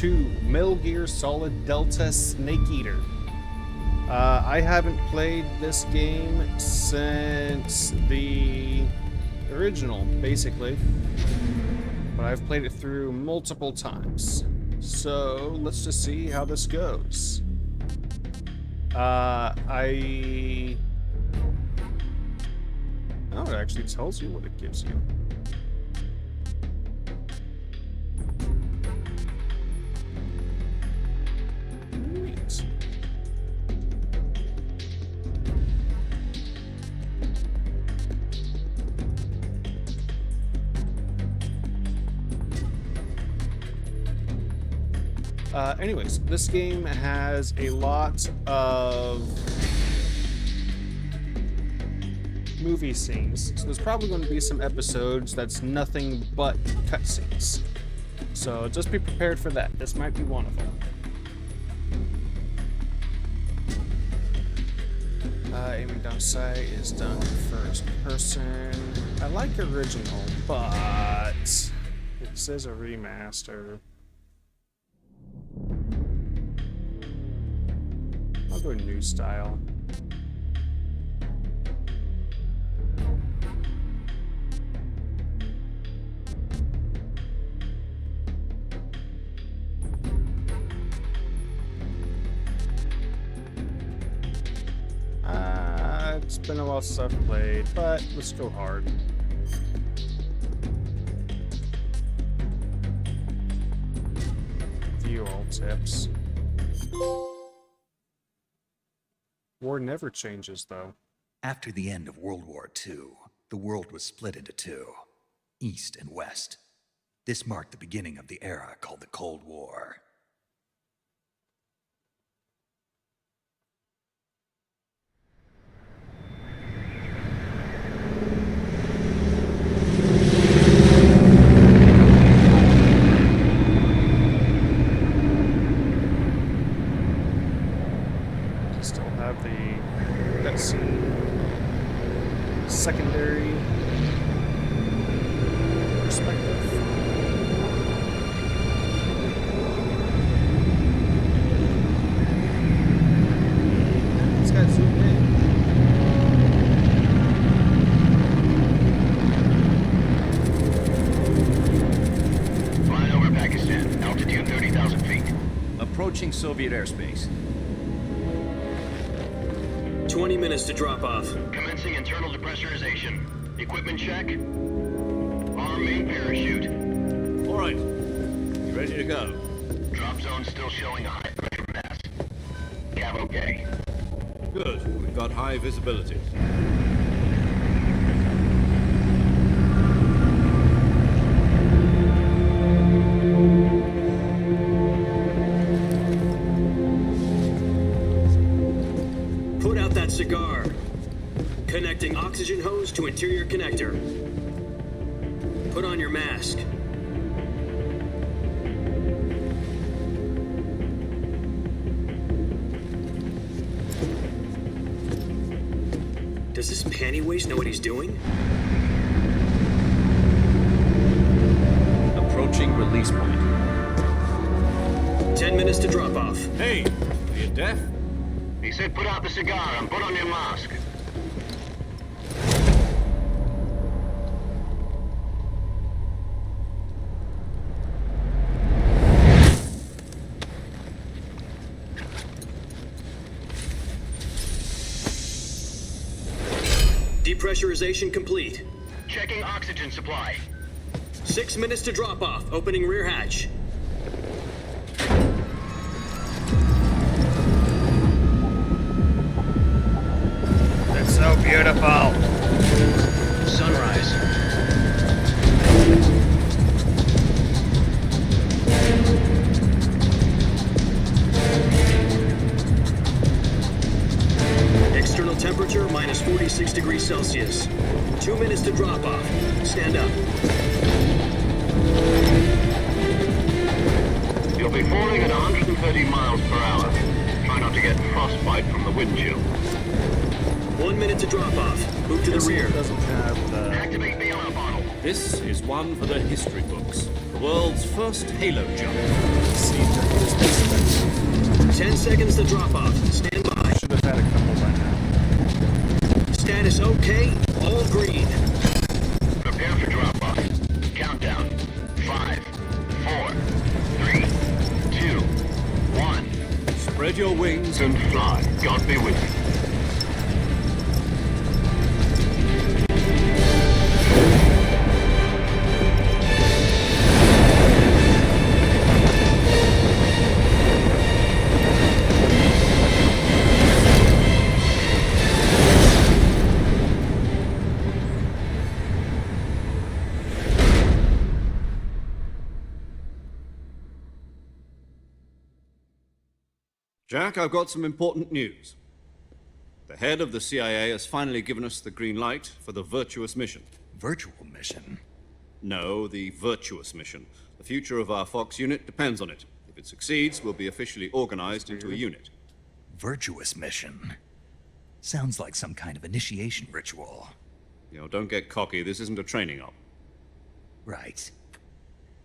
2, Metal Gear Solid Delta Snake Eater. I haven't played this game since the original, basically. But I've played it through multiple times. So, let's just see how this goes. Oh, it actually tells you what it gives you. Neat. Anyways, this game has a lot of movie scenes, so there's probably going to be some episodes that's nothing but cutscenes. So just be prepared for that. This might be one of them. Aiming down sight is done first person. I like original, but it says a remaster. I'll go new style. It's been a while since I've played, but let's go hard. View all tips. War never changes, though. After the end of World War II, the world was split into two, East and West. This marked the beginning of the era called the Cold War. Secondary perspective. This guy's zoomed in. Flying over Pakistan, altitude 30,000 feet. Approaching Soviet airspace. 20 minutes to drop off. Commencing internal depressurization. Equipment check. Arm main parachute. All right. You ready to go? Drop zone still showing a high pressure mass. Cav okay. Good. We've got high visibility. Put out that cigar. Connecting oxygen hose to interior connector. Put on your mask. Does this panty waste know what he's doing? Approaching release point. 10 minutes to drop off. Hey, are you deaf? He said put out the cigar and put on your mask. Depressurization complete. Checking oxygen supply. 6 minutes to drop off. Opening rear hatch. It's so beautiful. Sunrise. External temperature minus 46 degrees Celsius. 2 minutes to drop off. Stand up. You'll be falling at 130 miles per hour. Try not to get frostbite from the wind chill. 1 minute to drop off. Move to the rear. Doesn't have the Activate the air bottle. This is one for the history books. The world's first halo jump. See, Turkey is basement. 10 seconds to drop off. Stand by. Should have had a couple by now. Status okay. All green. Prepare for drop-off. Countdown. 5, 4, 3, 2, 1. Spread your wings and And fly. God be with you. Jack, I've got some important news. The head of the CIA has finally given us the green light for the virtuous mission. Virtual mission? No, the virtuous mission. The future of our Fox unit depends on it. If it succeeds, we'll be officially organized into a unit. Virtuous mission? Sounds like some kind of initiation ritual. You know, don't get cocky. This isn't a training op. Right.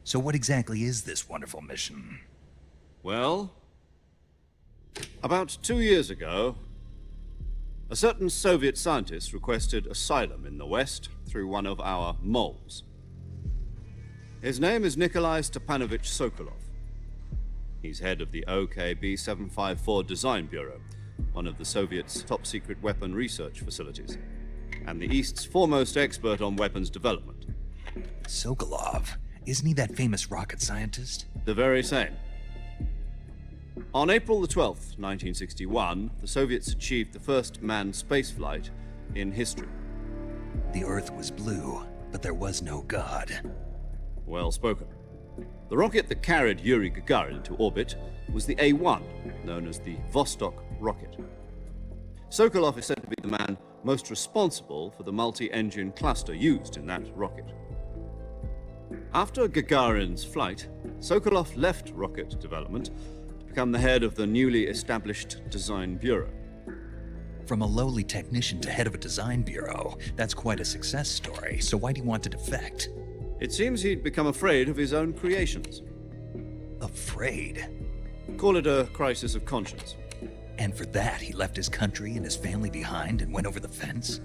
So what exactly is this wonderful mission? Well, about 2 years ago, a certain Soviet scientist requested asylum in the West through one of our moles. His name is Nikolai Stepanovich Sokolov. He's head of the OKB 754 Design Bureau, one of the Soviets' top-secret weapon research facilities, and the East's foremost expert on weapons development. Sokolov? Isn't he that famous rocket scientist? The very same. On April the 12th, 1961, the Soviets achieved the first manned spaceflight in history. The Earth was blue, but there was no God. Well spoken. The rocket that carried Yuri Gagarin into orbit was the A-1, known as the Vostok rocket. Sokolov is said to be the man most responsible for the multi-engine cluster used in that rocket. After Gagarin's flight, Sokolov left rocket development to become the head of the newly established Design Bureau. From a lowly technician to head of a design bureau, that's quite a success story, so why'd he want to defect? It seems he'd become afraid of his own creations. Afraid? Call it a crisis of conscience. And for that, he left his country and his family behind and went over the fence?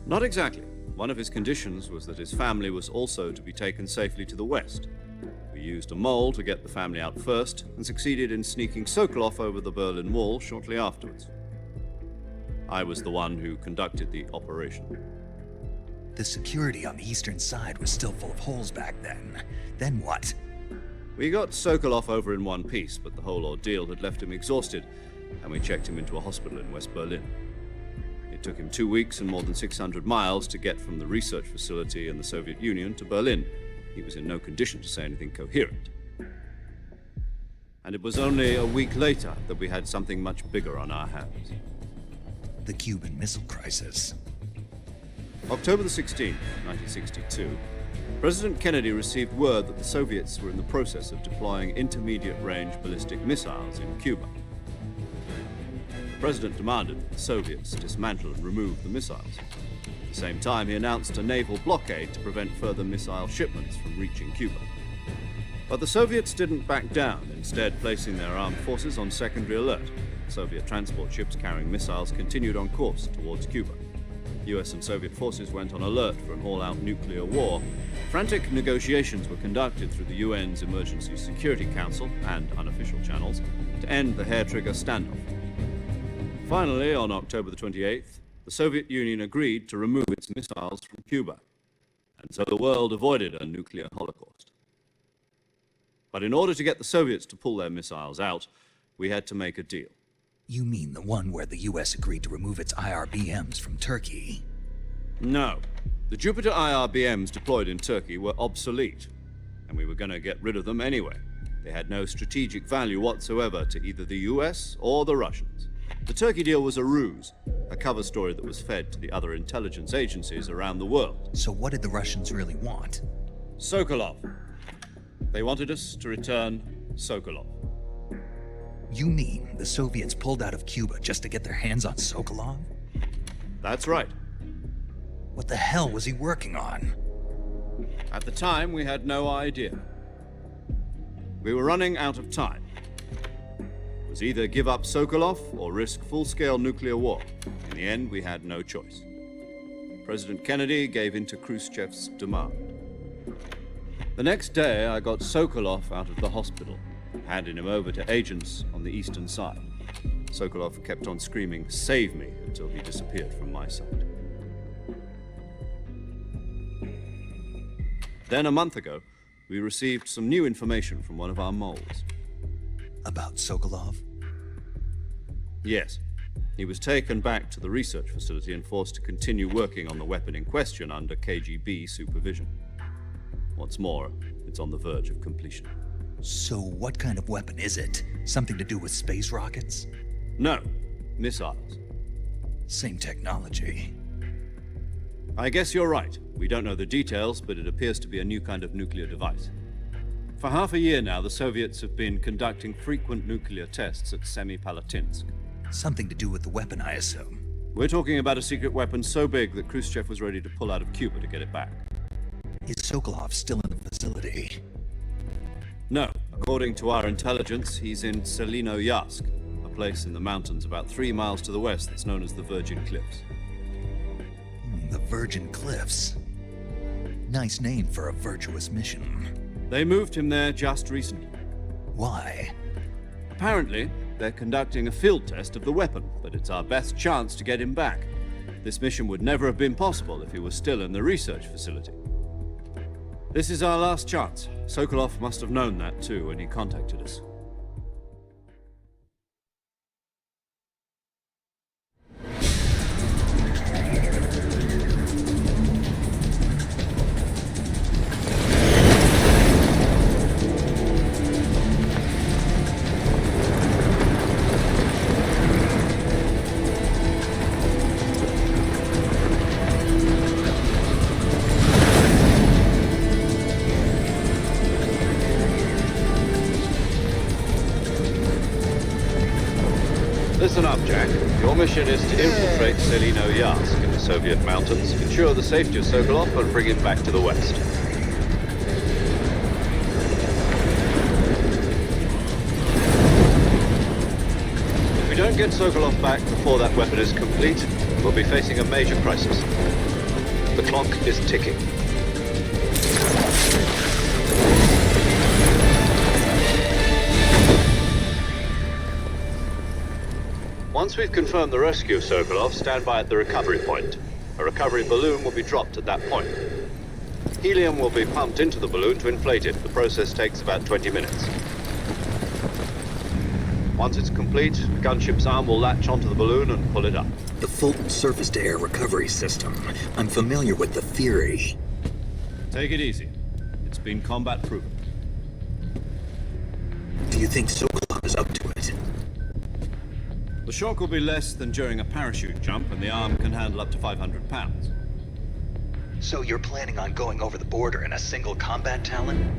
Not exactly. One of his conditions was that his family was also to be taken safely to the West. We used a mole to get the family out first and succeeded in sneaking Sokolov over the Berlin Wall shortly afterwards. I was the one who conducted the operation. The security on the eastern side was still full of holes back then. Then what? We got Sokolov over in one piece, but the whole ordeal had left him exhausted, and we checked him into a hospital in West Berlin. It took him 2 weeks and more than 600 miles to get from the research facility in the Soviet Union to Berlin. He was in no condition to say anything coherent. And it was only a week later that we had something much bigger on our hands. The Cuban Missile Crisis. October the 16th, 1962, President Kennedy received word that the Soviets were in the process of deploying intermediate-range ballistic missiles in Cuba. The President demanded that the Soviets dismantle and remove the missiles. At the same time, he announced a naval blockade to prevent further missile shipments from reaching Cuba. But the Soviets didn't back down, instead placing their armed forces on secondary alert. Soviet transport ships carrying missiles continued on course towards Cuba. US and Soviet forces went on alert for an all-out nuclear war. Frantic negotiations were conducted through the UN's Emergency Security Council and unofficial channels to end the hair-trigger standoff. Finally, on October the 28th, the Soviet Union agreed to remove its missiles from Cuba, and so the world avoided a nuclear holocaust. But in order to get the Soviets to pull their missiles out, we had to make a deal. You mean the one where the US agreed to remove its IRBMs from Turkey? No. The Jupiter IRBMs deployed in Turkey were obsolete, and we were going to get rid of them anyway. They had no strategic value whatsoever to either the US or the Russians. The Turkey deal was a ruse, a cover story that was fed to the other intelligence agencies around the world. So what did the Russians really want? Sokolov. They wanted us to return Sokolov. You mean the Soviets pulled out of Cuba just to get their hands on Sokolov? That's right. What the hell was he working on? At the time, we had no idea. We were running out of time. It was either give up Sokolov or risk full-scale nuclear war. In the end, we had no choice. President Kennedy gave in to Khrushchev's demand. The next day, I got Sokolov out of the hospital, handing him over to agents on the eastern side. Sokolov kept on screaming, "Save me," until he disappeared from my sight. Then, a month ago, we received some new information from one of our moles. About Sokolov? Yes. He was taken back to the research facility and forced to continue working on the weapon in question under KGB supervision. What's more, it's on the verge of completion. So what kind of weapon is it? Something to do with space rockets? No, missiles. Same technology. I guess you're right. We don't know the details, but it appears to be a new kind of nuclear device. For half a year now, the Soviets have been conducting frequent nuclear tests at Semipalatinsk. Something to do with the weapon, I assume. We're talking about a secret weapon so big that Khrushchev was ready to pull out of Cuba to get it back. Is Sokolov still in the facility? No. According to our intelligence, he's in Selinoyarsk, a place in the mountains about 3 miles to the west that's known as the Virgin Cliffs. The Virgin Cliffs. Nice name for a virtuous mission. They moved him there just recently. Why? Apparently, they're conducting a field test of the weapon, but it's our best chance to get him back. This mission would never have been possible if he was still in the research facility. This is our last chance. Sokolov must have known that too when he contacted us. Listen up, Jack. Your mission is to infiltrate Selinoyarsk in the Soviet mountains, ensure the safety of Sokolov, and bring him back to the west. If we don't get Sokolov back before that weapon is complete, we'll be facing a major crisis. The clock is ticking. Once we've confirmed the rescue of Sokolov, stand by at the recovery point. A recovery balloon will be dropped at that point. Helium will be pumped into the balloon to inflate it. The process takes about 20 minutes. Once it's complete, the gunship's arm will latch onto the balloon and pull it up. The Fulton surface-to-air recovery system. I'm familiar with the theory. Take it easy. It's been combat-proven. Do you think Sokolov is up to it? The shock will be less than during a parachute jump, and the arm can handle up to 500 pounds. So you're planning on going over the border in a single combat Talon?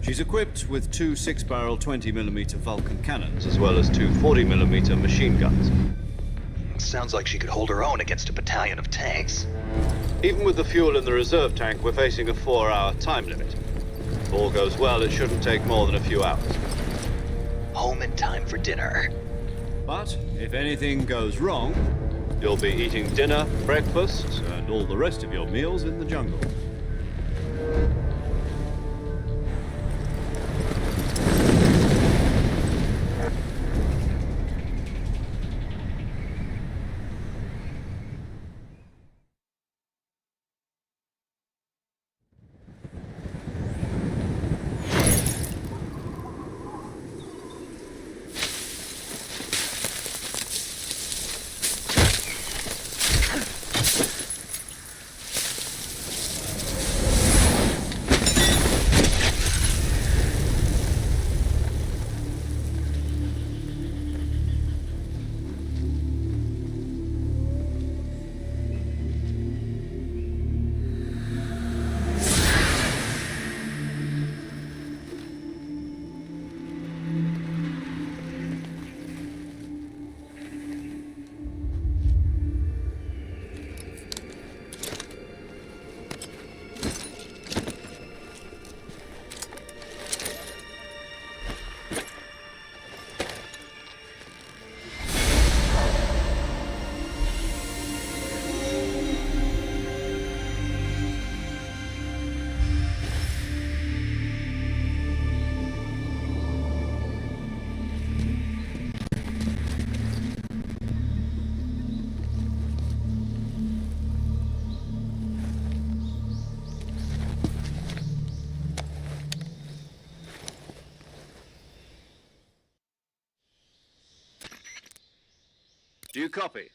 She's equipped with 2 6-barrel 20mm Vulcan cannons, as well as 2 40mm machine guns. Sounds like she could hold her own against a battalion of tanks. Even with the fuel in the reserve tank, we're facing a 4-hour time limit. If all goes well, it shouldn't take more than a few hours. Home in time for dinner. But if anything goes wrong, you'll be eating dinner, breakfast, and all the rest of your meals in the jungle. you copy?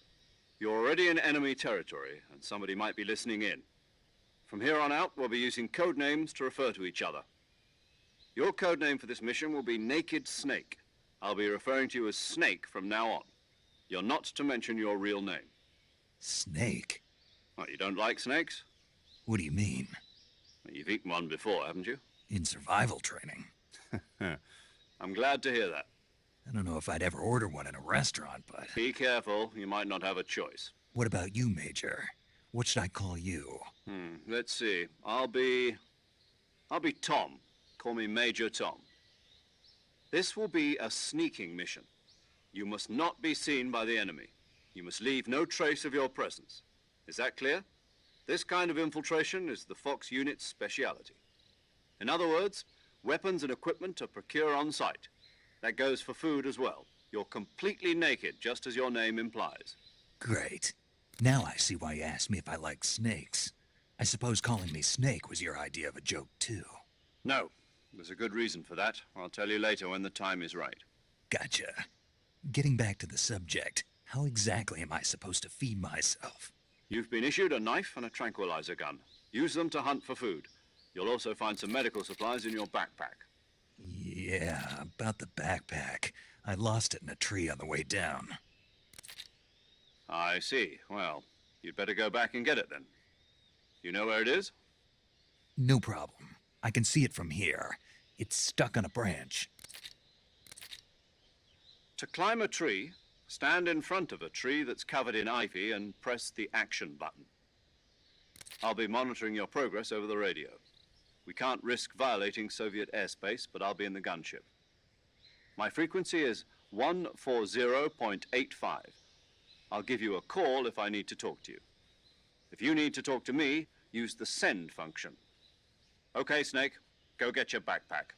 You're already in enemy territory, and somebody might be listening in. From here on out, we'll be using code names to refer to each other. Your code name for this mission will be Naked Snake. I'll be referring to you as Snake from now on. You're not to mention your real name. Snake? What, you don't like snakes? What do you mean? You've eaten one before, haven't you? In survival training? I'm glad to hear that. I don't know if I'd ever order one in a restaurant, but... Be careful, you might not have a choice. What about you, Major? What should I call you? Let's see. I'll be Tom. Call me Major Tom. This will be a sneaking mission. You must not be seen by the enemy. You must leave no trace of your presence. Is that clear? This kind of infiltration is the Fox unit's speciality. In other words, weapons and equipment are procured on site. That goes for food as well. You're completely naked, just as your name implies. Great. Now I see why you asked me if I like snakes. I suppose calling me Snake was your idea of a joke, too. No, there's a good reason for that. I'll tell you later when the time is right. Gotcha. Getting back to the subject, how exactly am I supposed to feed myself? You've been issued a knife and a tranquilizer gun. Use them to hunt for food. You'll also find some medical supplies in your backpack. Yeah, about the backpack. I lost it in a tree on the way down. I see. Well, you'd better go back and get it then. You know where it is? No problem. I can see it from here. It's stuck on a branch. To climb a tree, stand in front of a tree that's covered in ivy and press the action button. I'll be monitoring your progress over the radio. We can't risk violating Soviet airspace, but I'll be in the gunship. My frequency is 140.85. I'll give you a call if I need to talk to you. If you need to talk to me, use the send function. Okay, Snake, go get your backpack.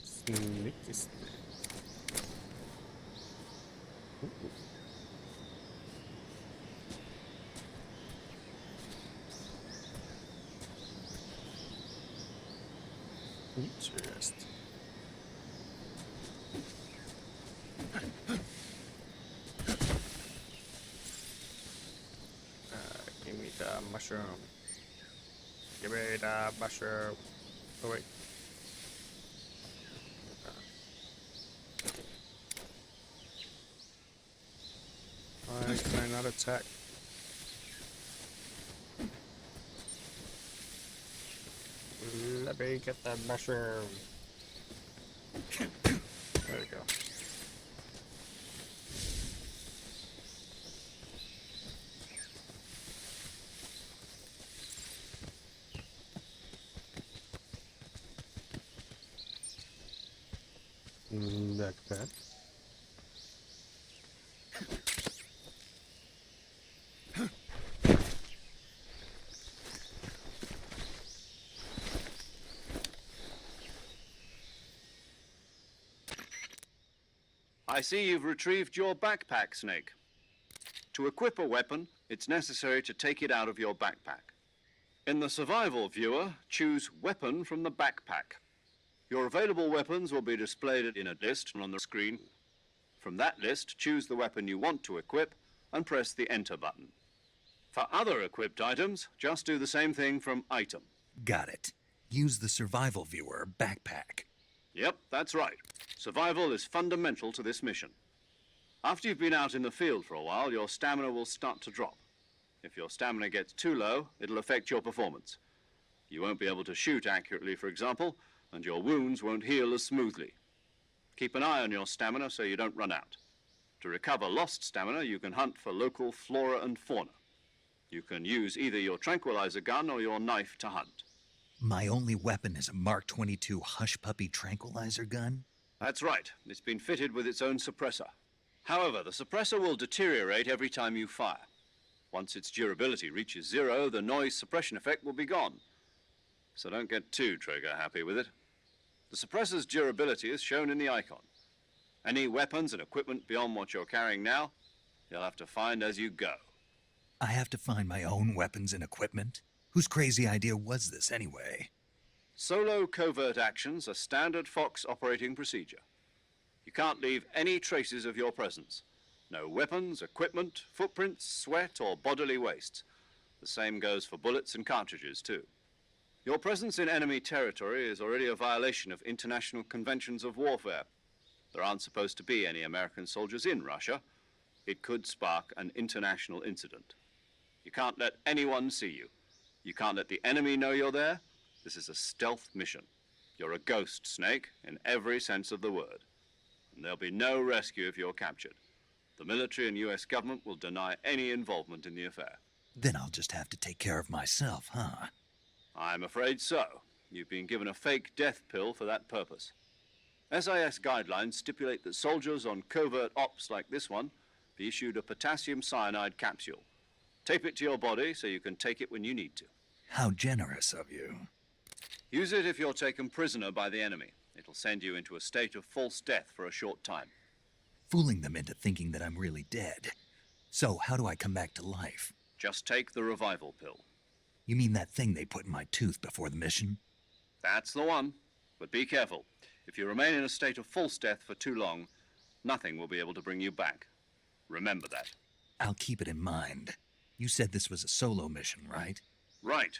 Snake is... Ooh. Interesting. Give me the mushroom. Give me the mushroom. Oh wait. Why can I not attack? Let me get that mushroom. There we go. Backpack. I see you've retrieved your backpack, Snake. To equip a weapon, it's necessary to take it out of your backpack. In the survival viewer, choose Weapon from the backpack. Your available weapons will be displayed in a list on the screen. From that list, choose the weapon you want to equip and press the Enter button. For other equipped items, just do the same thing from Item. Got it. Use the survival viewer backpack. Yep, that's right. Survival is fundamental to this mission. After you've been out in the field for a while, your stamina will start to drop. If your stamina gets too low, it'll affect your performance. You won't be able to shoot accurately, for example, and your wounds won't heal as smoothly. Keep an eye on your stamina so you don't run out. To recover lost stamina, you can hunt for local flora and fauna. You can use either your tranquilizer gun or your knife to hunt. My only weapon is a Mark 22 Hush Puppy tranquilizer gun? That's right. It's been fitted with its own suppressor. However, the suppressor will deteriorate every time you fire. Once its durability reaches 0, the noise suppression effect will be gone. So don't get too trigger happy with it. The suppressor's durability is shown in the icon. Any weapons and equipment beyond what you're carrying now, you'll have to find as you go. I have to find my own weapons and equipment? Whose crazy idea was this, anyway? Solo covert actions are standard Fox operating procedure. You can't leave any traces of your presence. No weapons, equipment, footprints, sweat, or bodily waste. The same goes for bullets and cartridges, too. Your presence in enemy territory is already a violation of international conventions of warfare. There aren't supposed to be any American soldiers in Russia. It could spark an international incident. You can't let anyone see you. You can't let the enemy know you're there. This is a stealth mission. You're a ghost, Snake, in every sense of the word. And there'll be no rescue if you're captured. The military and US government will deny any involvement in the affair. Then I'll just have to take care of myself, huh? I'm afraid so. You've been given a fake death pill for that purpose. SIS guidelines stipulate that soldiers on covert ops like this one be issued a potassium cyanide capsule. Tape it to your body so you can take it when you need to. How generous of you. Use it if you're taken prisoner by the enemy. It'll send you into a state of false death for a short time. Fooling them into thinking that I'm really dead. So, how do I come back to life? Just take the revival pill. You mean that thing they put in my tooth before the mission? That's the one. But be careful. If you remain in a state of false death for too long, nothing will be able to bring you back. Remember that. I'll keep it in mind. You said this was a solo mission, right? Right.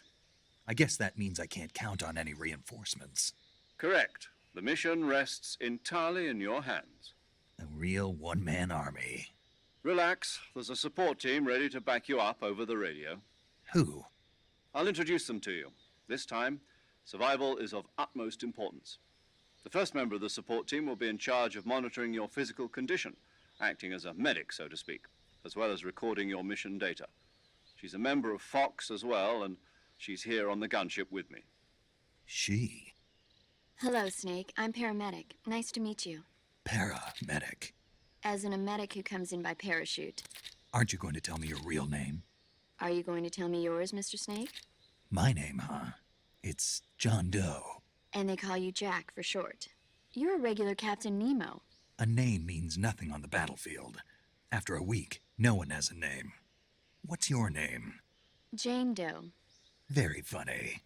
I guess that means I can't count on any reinforcements. Correct. The mission rests entirely in your hands. A real one-man army. Relax. There's a support team ready to back you up over the radio. Who? I'll introduce them to you. This time, survival is of utmost importance. The first member of the support team will be in charge of monitoring your physical condition, acting as a medic, so to speak, as well as recording your mission data. She's a member of Fox as well, and she's here on the gunship with me. She? Hello, Snake. I'm paramedic. Nice to meet you. Paramedic. As in a medic who comes in by parachute. Aren't you going to tell me your real name? Are you going to tell me yours, Mr. Snake? My name, huh? It's John Doe. And they call you Jack for short. You're a regular Captain Nemo. A name means nothing on the battlefield. After a week, no one has a name. What's your name? Jane Doe. Very funny.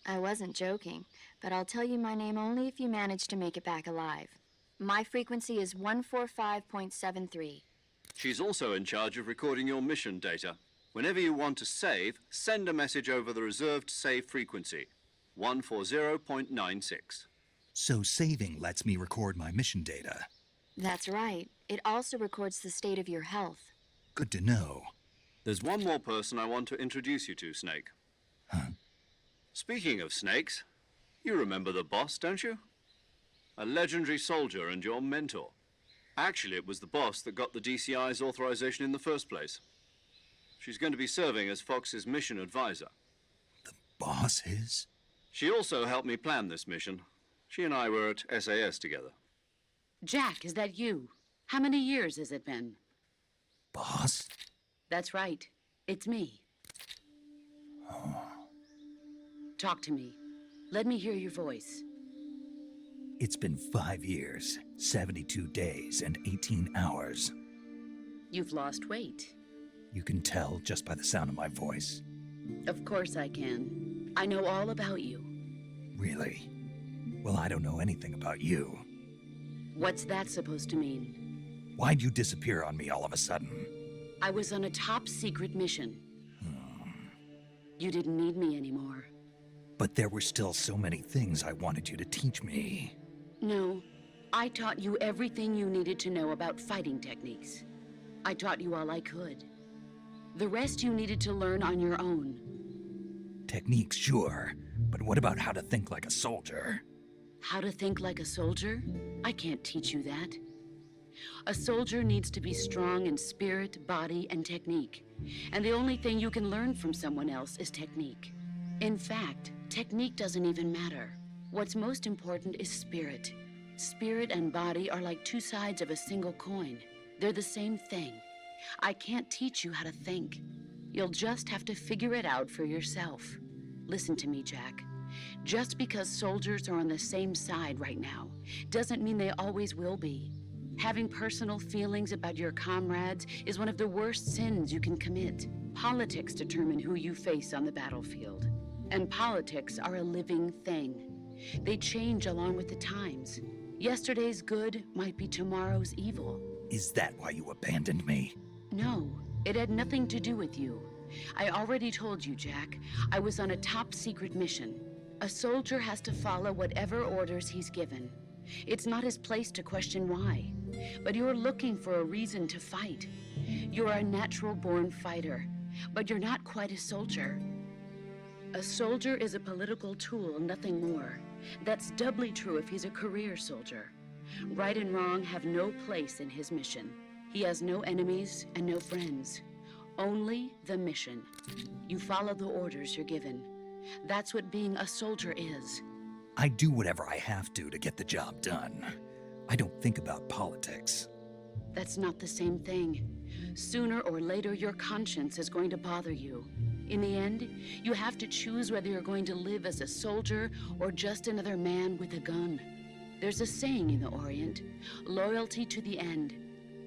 I wasn't joking, but I'll tell you my name only if you manage to make it back alive. My frequency is 145.73. She's also in charge of recording your mission data. Whenever you want to save, send a message over the reserved save frequency, 140.96. So saving lets me record my mission data. That's right. It also records the state of your health. Good to know. There's one more person I want to introduce you to, Snake. Huh? Speaking of snakes, you remember the boss, don't you? A legendary soldier and your mentor. Actually, it was the boss that got the DCI's authorization in the first place. She's going to be serving as Fox's mission advisor. The boss is? She also helped me plan this mission. She and I were at SAS together. Jack, is that you? How many years has it been? Boss? That's right. It's me. Talk to me. Let me hear your voice. It's been 5 years, 72 days, and 18 hours. You've lost weight. You can tell just by the sound of my voice. Of course I can. I know all about you. Really? Well, I don't know anything about you. What's that supposed to mean? Why'd you disappear on me all of a sudden? I was on a top-secret mission. You didn't need me anymore. But there were still so many things I wanted you to teach me. No, I taught you everything you needed to know about fighting techniques. I taught you all I could. The rest you needed to learn on your own. Techniques, sure. But what about how to think like a soldier? How to think like a soldier? I can't teach you that. A soldier needs to be strong in spirit, body, and technique. And the only thing you can learn from someone else is technique. In fact, technique doesn't even matter. What's most important is spirit. Spirit and body are like two sides of a single coin. They're the same thing. I can't teach you how to think. You'll just have to figure it out for yourself. Listen to me, Jack. Just because soldiers are on the same side right now doesn't mean they always will be. Having personal feelings about your comrades is one of the worst sins you can commit. Politics determine who you face on the battlefield. And politics are a living thing. They change along with the times. Yesterday's good might be tomorrow's evil. Is that why you abandoned me? No, it had nothing to do with you. I already told you, Jack. I was on a top-secret mission. A soldier has to follow whatever orders he's given. It's not his place to question why. But you're looking for a reason to fight. You're a natural-born fighter, but you're not quite a soldier. A soldier is a political tool, nothing more. That's doubly true if he's a career soldier. Right and wrong have no place in his mission. He has no enemies and no friends. Only the mission. You follow the orders you're given. That's what being a soldier is. I do whatever I have to get the job done. I don't think about politics. That's not the same thing. Sooner or later, your conscience is going to bother you. In the end, you have to choose whether you're going to live as a soldier or just another man with a gun. There's a saying in the Orient, loyalty to the end.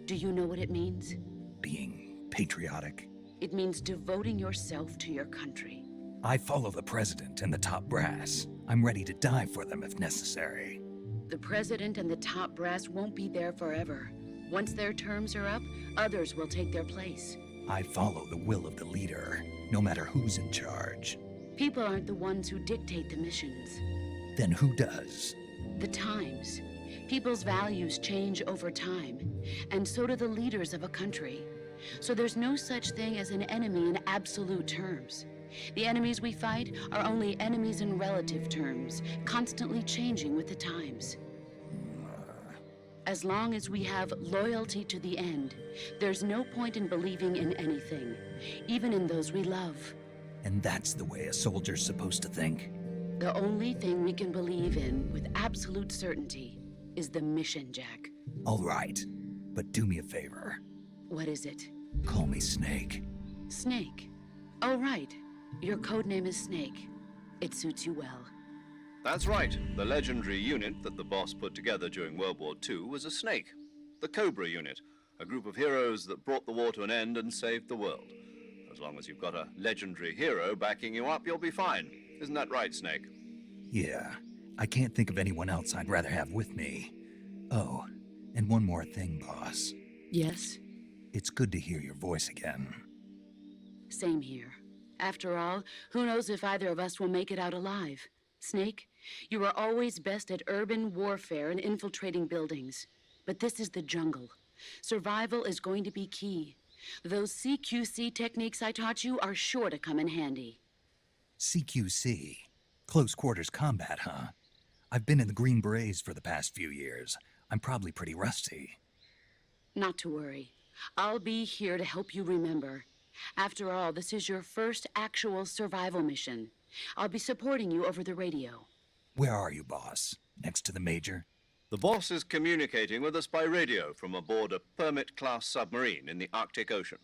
Do you know what it means? Being patriotic. It means devoting yourself to your country. I follow the president and the top brass. I'm ready to die for them if necessary. The president and the top brass won't be there forever. Once their terms are up, others will take their place. I follow the will of the leader, no matter who's in charge. People aren't the ones who dictate the missions. Then who does? The times. People's values change over time, and so do the leaders of a country. So there's no such thing as an enemy in absolute terms. The enemies we fight are only enemies in relative terms, constantly changing with the times. As long as we have loyalty to the end, there's no point in believing in anything, even in those we love. And that's the way a soldier's supposed to think? The only thing we can believe in with absolute certainty is the mission, Jack. All right, but do me a favor. What is it? Call me Snake. Snake. Oh, right. Your code name is Snake. It suits you well. That's right. The legendary unit that the boss put together during World War II was a snake. The Cobra unit, a group of heroes that brought the war to an end and saved the world. As long as you've got a legendary hero backing you up, you'll be fine. Isn't that right, Snake? Yeah, I can't think of anyone else I'd rather have with me. Oh, and one more thing, boss. Yes? It's good to hear your voice again. Same here. After all, who knows if either of us will make it out alive? Snake, you are always best at urban warfare and infiltrating buildings. But this is the jungle. Survival is going to be key. Those CQC techniques I taught you are sure to come in handy. CQC? Close quarters combat, huh? I've been in the Green Berets for the past few years. I'm probably pretty rusty. Not to worry. I'll be here to help you remember. After all, this is your first actual survival mission. I'll be supporting you over the radio. Where are you, boss? Next to the Major? The boss is communicating with us by radio from aboard a Permit-class submarine in the Arctic Ocean.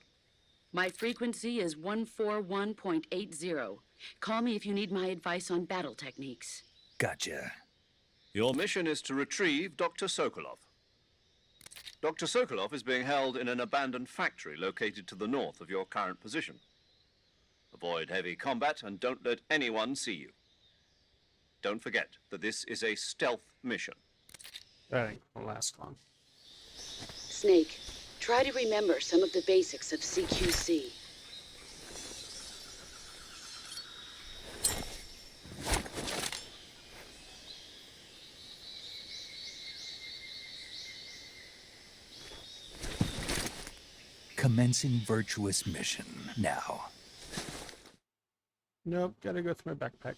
My frequency is 141.80. Call me if you need my advice on battle techniques. Gotcha. Your mission is to retrieve Dr. Sokolov. Dr. Sokolov is being held in an abandoned factory located to the north of your current position. Avoid heavy combat and don't let anyone see you. Don't forget that this is a stealth mission. That ain't gonna last long. Snake, try to remember some of the basics of CQC. Commencing virtuous mission now. Nope, gotta go through my backpack.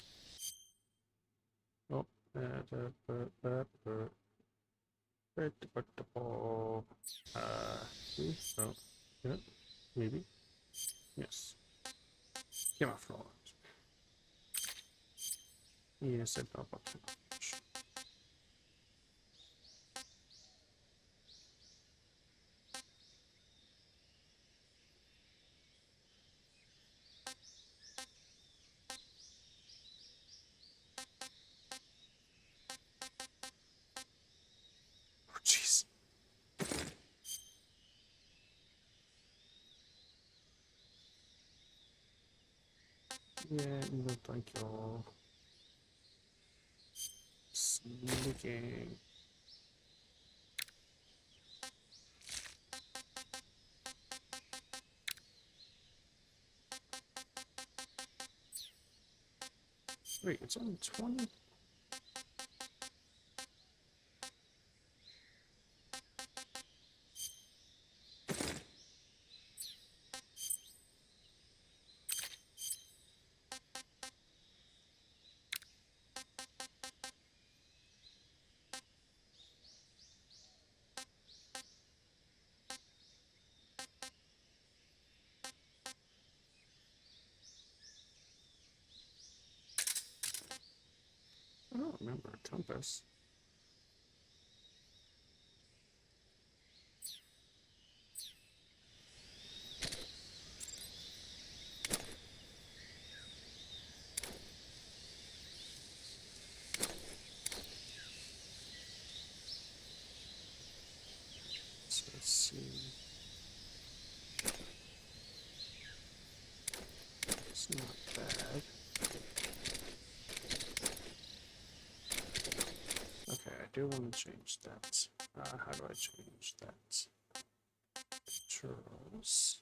Oh, oh, yeah, maybe. Yes. Camouflage. Yes, I know about camouflage. Oh, jeez. Yeah, no thank you. Sneaking. Wait, it's only 20? I don't remember a compass. So let's see. It's not bad. Okay, I do want to change that. How do I change that? Controls.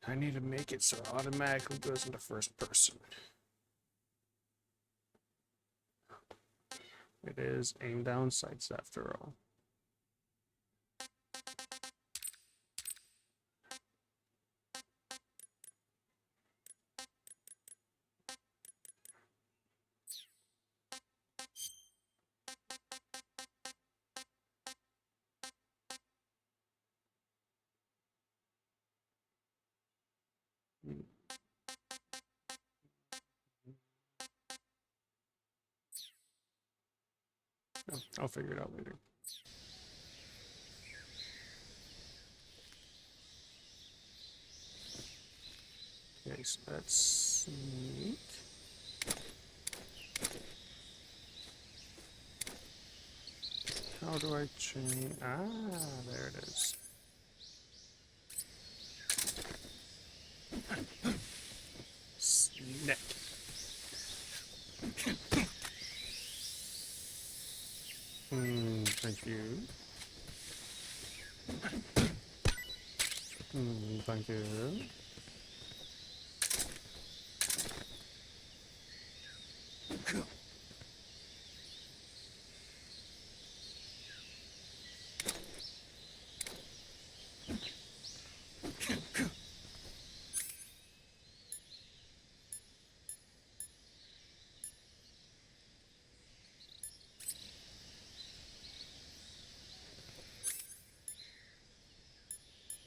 I need to make it so it automatically goes into first person. It is aim down sights after all. Oh, I'll figure it out later. Okay, so that's sneak. How do I change? Ah, there it is. Sneak. Thank you. Thank you.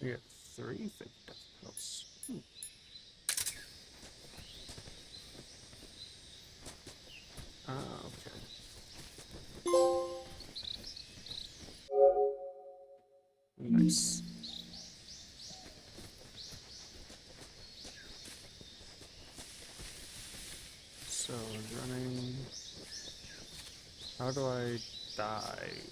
We have 3 fake death pills. Ah, okay. Nice. So running. How do I dive?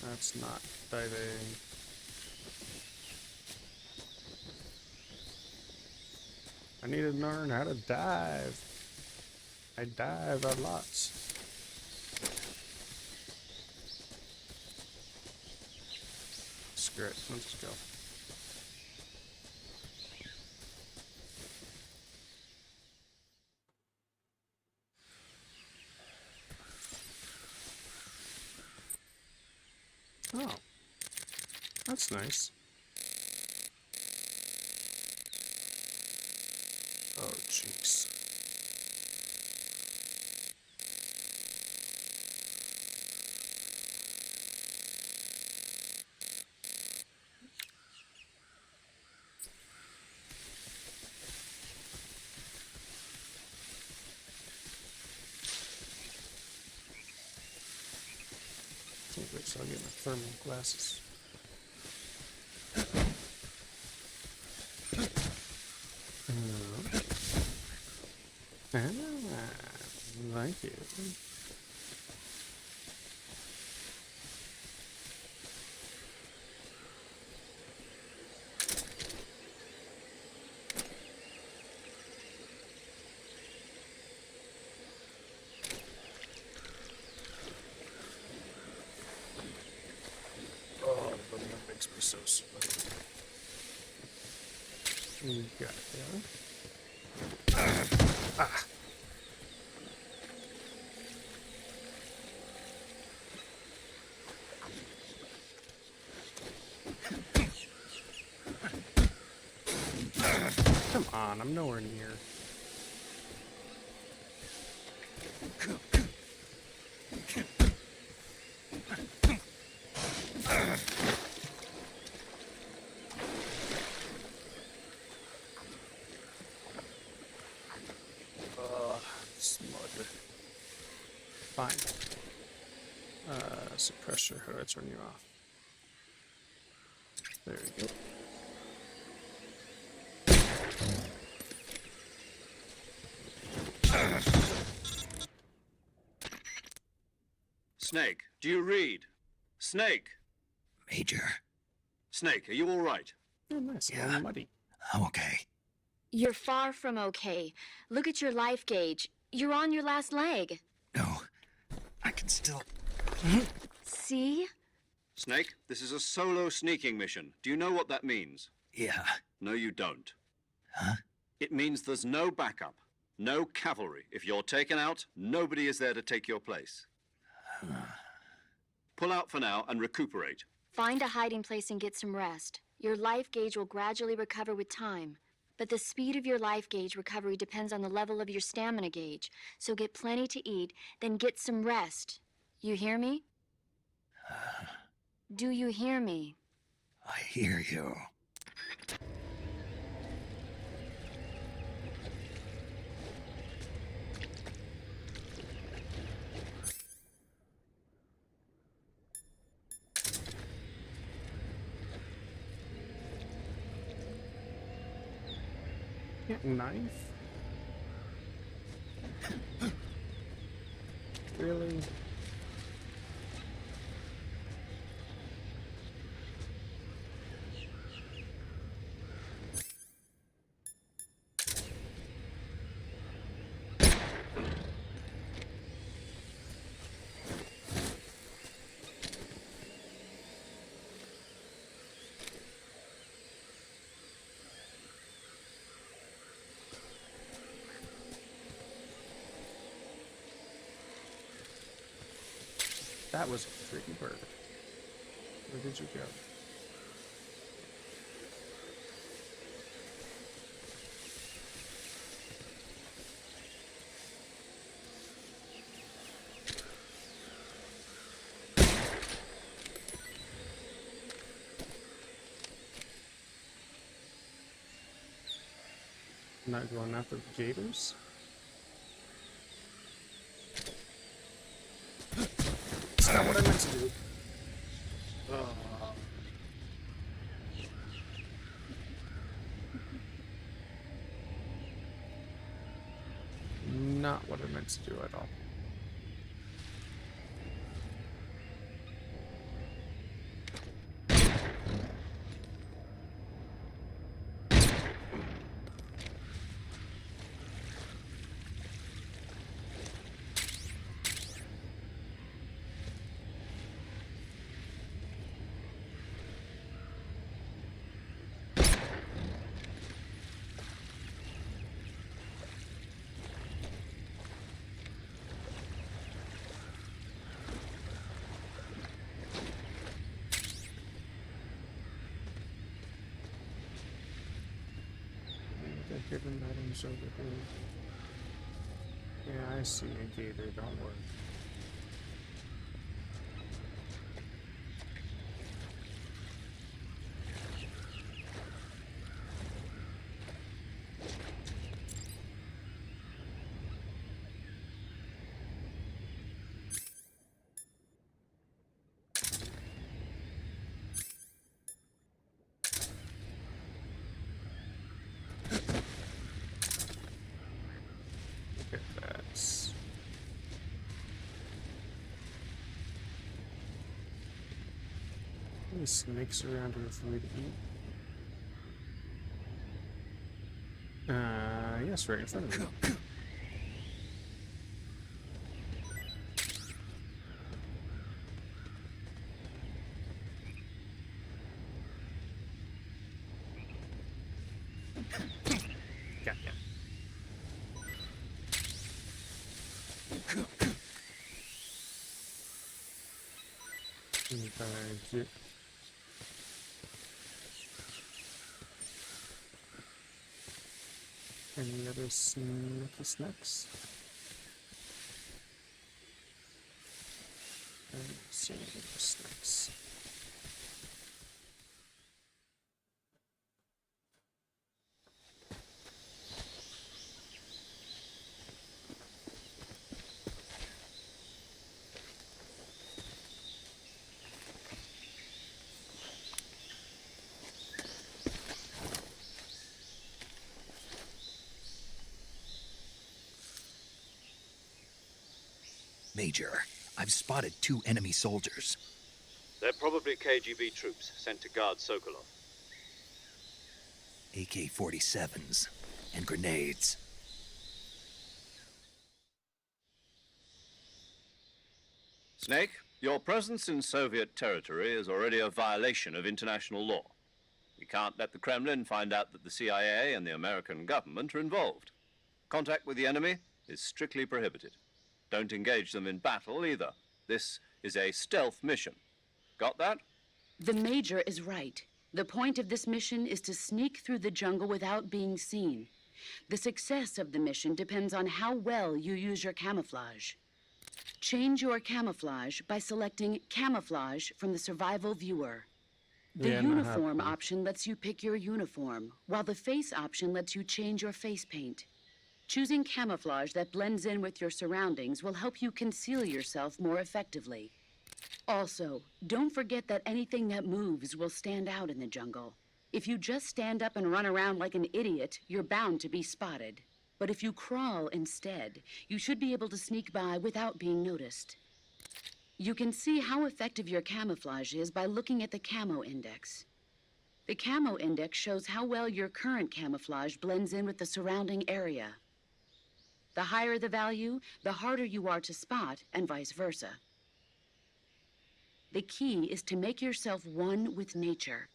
That's not diving. I need to learn how to dive. I dive a lot. Screw it. Let's just go. Oh, that's nice. Oh, jeez. Wait, so I'll get my thermal glasses. Thank you. so slow. We got there. Ah. Come on, I'm nowhere near. Smud. Fine. Suppressor, how do I turn you off? There we go. Snake, do you read? Snake! Major, Snake, are you all right? Oh, nice. Yeah. All muddy. I'm okay. You're far from okay. Look at your life gauge. You're on your last leg. No, I can still... See? Snake, this is a solo sneaking mission. Do you know what that means? Yeah. No, you don't. Huh? It means there's no backup, no cavalry. If you're taken out, nobody is there to take your place. Pull out for now and recuperate. Find a hiding place and get some rest. Your life gauge will gradually recover with time. But the speed of your life gauge recovery depends on the level of your stamina gauge. So get plenty to eat, then get some rest. You hear me? Do you hear me? I hear you. Knife? Really? That was a freaking bird. Where did you go? I'm not going after the gators. That's not what I meant to do. Not what I meant to do at all. Hidden items over here. Yeah, I see a gator, don't worry. Look at that. Any snakes around here for me to eat? Yes, right in front of me. Okay. Any other sneaky snacks? Sneaky snacks. Major, I've spotted 2 enemy soldiers. They're probably KGB troops sent to guard Sokolov. AK-47s and grenades. Snake, your presence in Soviet territory is already a violation of international law. We can't let the Kremlin find out that the CIA and the American government are involved. Contact with the enemy is strictly prohibited. Don't engage them in battle either. This is a stealth mission. Got that? The Major is right. The point of this mission is to sneak through the jungle without being seen. The success of the mission depends on how well you use your camouflage. Change your camouflage by selecting Camouflage from the Survival Viewer. The Yeah, not uniform happening. option lets you pick your uniform, while the face option lets you change your face paint. Choosing camouflage that blends in with your surroundings will help you conceal yourself more effectively. Also, don't forget that anything that moves will stand out in the jungle. If you just stand up and run around like an idiot, you're bound to be spotted. But if you crawl instead, you should be able to sneak by without being noticed. You can see how effective your camouflage is by looking at the camo index. The camo index shows how well your current camouflage blends in with the surrounding area. The higher the value, the harder you are to spot, and vice versa. The key is to make yourself one with nature.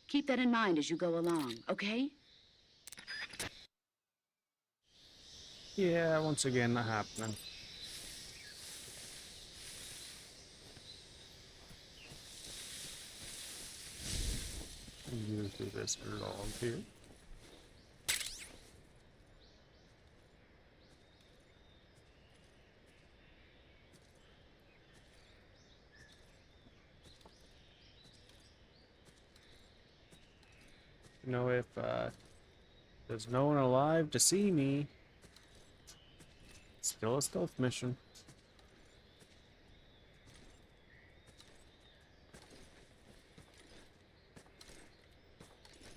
Keep that in mind as you go along, okay? Yeah, once again, not happening. You do this log here. You know, if there's no one alive to see me, it's still a stealth mission.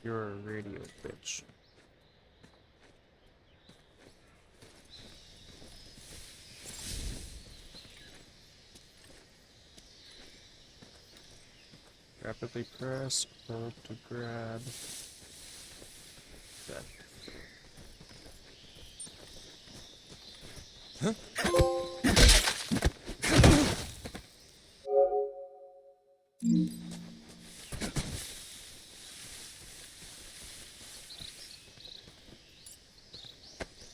You're a radio bitch. Rapidly press hold to grab that.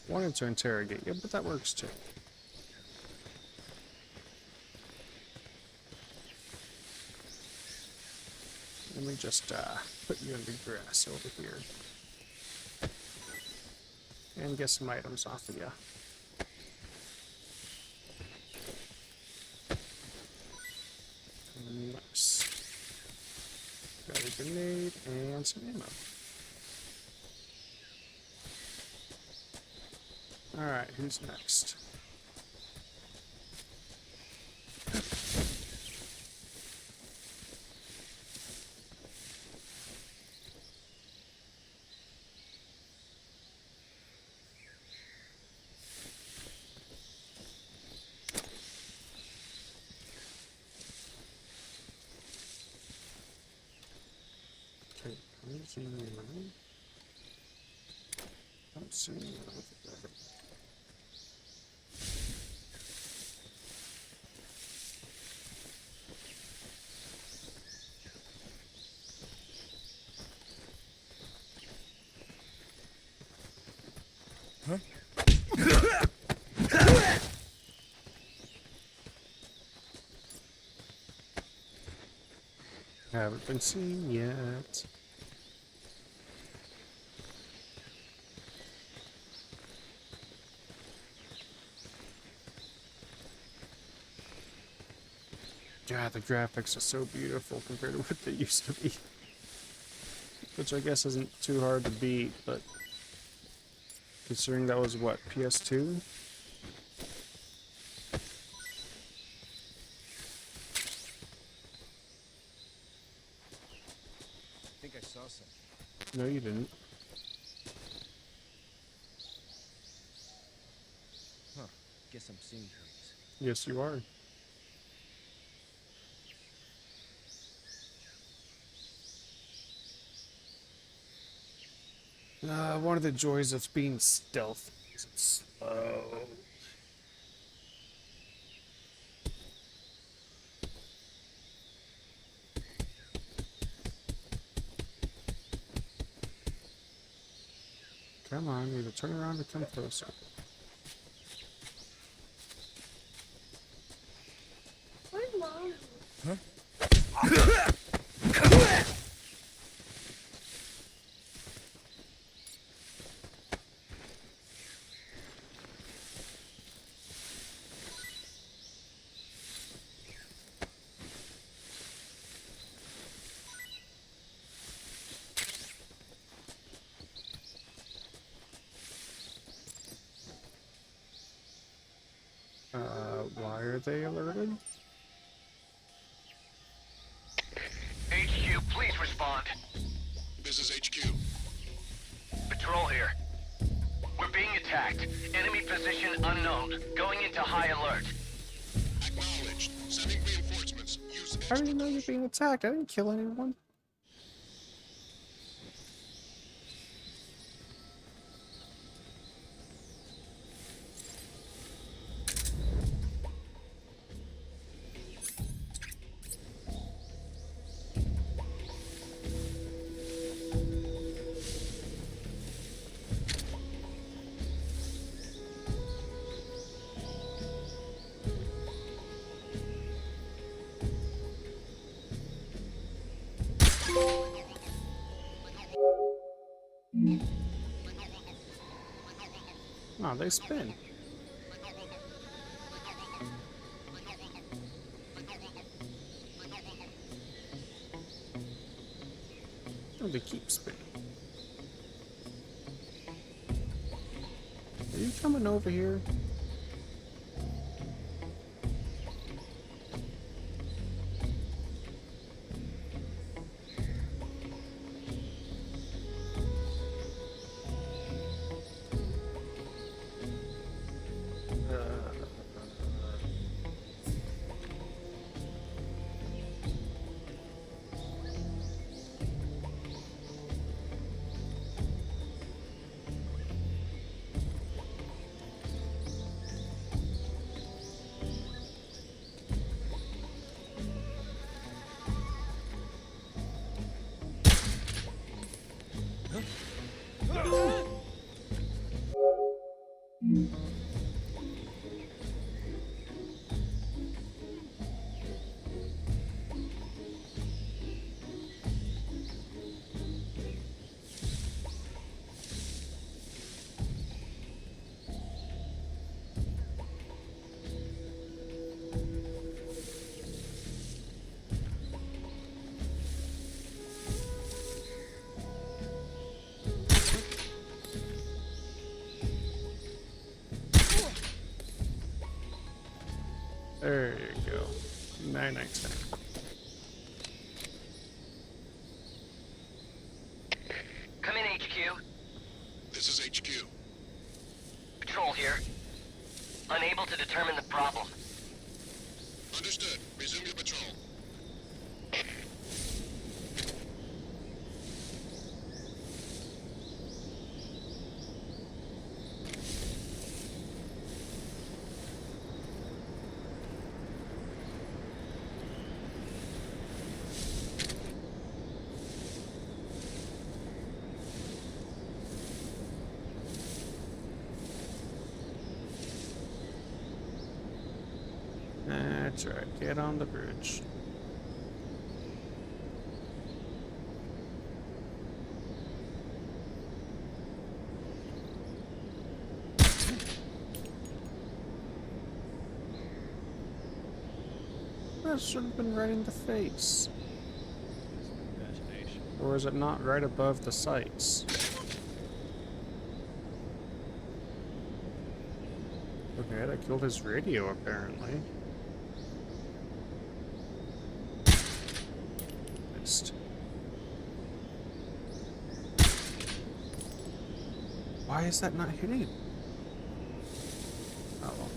Wanted to interrogate you, but that works too. Let me just put you in the grass over here. And get some items off of you. Nice. Got a grenade and some ammo. Alright, who's next? Okay, I'm seeing you. I'm seeing you. Haven't been seen yet. God, the graphics are so beautiful compared to what they used to be. Which I guess isn't too hard to beat, but considering that was what, PS2? I think I saw something. No, you didn't. Huh. Guess I'm seeing things. Yes, you are. One of the joys of being stealth is it's slow. Come on, either turn around or come closer. Why are they alerted? HQ, please respond. This is HQ. Patrol here. We're being attacked. Enemy position unknown. Going into high alert. Acknowledged. Sending reinforcements. Use How do you know you're being attacked? I didn't kill anyone. Oh, they spin. Oh, they keep spinning. Are you coming over here? There you go. 9/10. Come in, HQ. This is HQ. Patrol here. Unable to determine the problem. Understood. Resume your patrol. That's right. Get on the bridge. it should have been right in the face. Imagination. Or is it not right above the sights? Okay, that killed his radio, apparently. Missed. Why is that not hitting him? Oh well.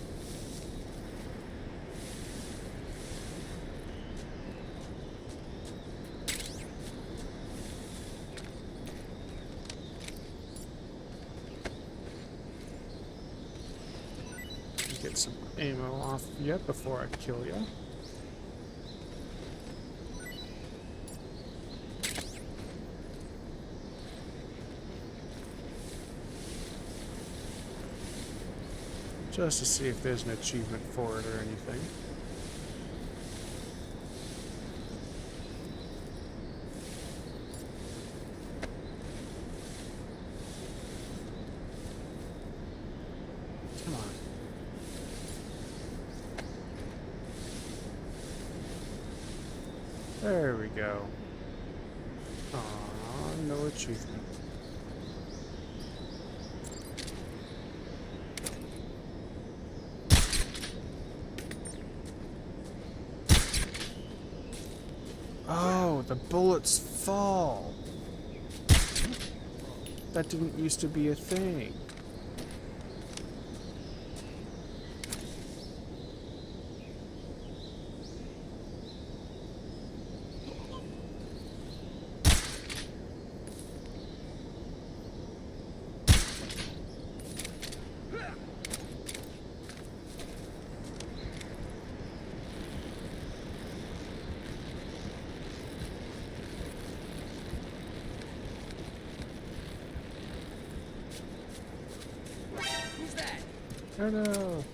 Get some ammo off you before I kill you. Just to see if there's an achievement for it or anything. Come on. There we go. Aw, no achievement. Oh, the bullets fall. That didn't used to be a thing. Oh no!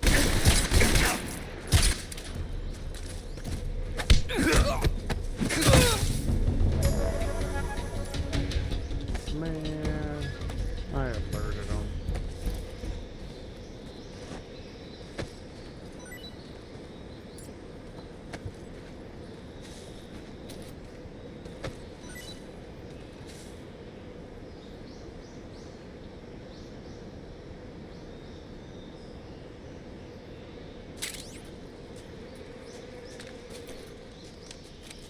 Man, I alerted him.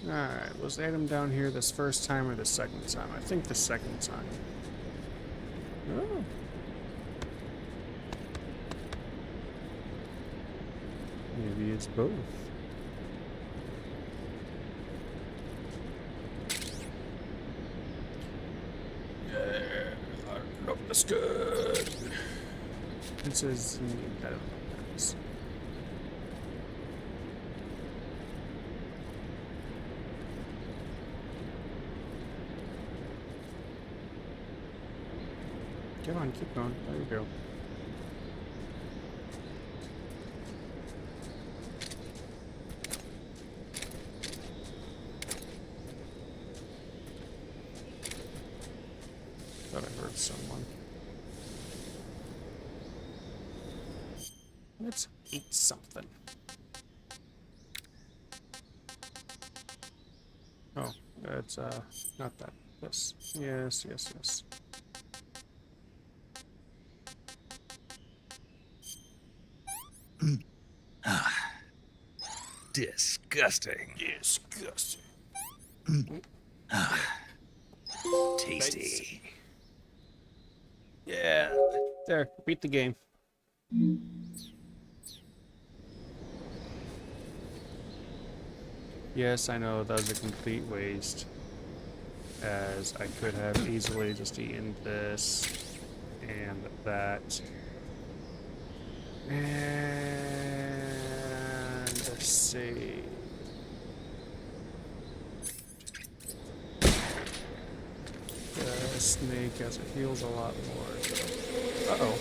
Alright, was Adam down here this first time or the second time? I think the second time. Oh. Maybe it's both. Yeah, I love this good. It says, I don't know what that is. Come on, keep going. There you go. Thought I heard someone. Let's eat something. Oh, that's not that. This. Yes, yes, yes. Disgusting. Disgusting. Tasty. Yeah. There, beat the game. Yes, I know that was a complete waste, as I could have easily just eaten this and that. And let's see. The snake, as it heals a lot more. So. Uh-oh.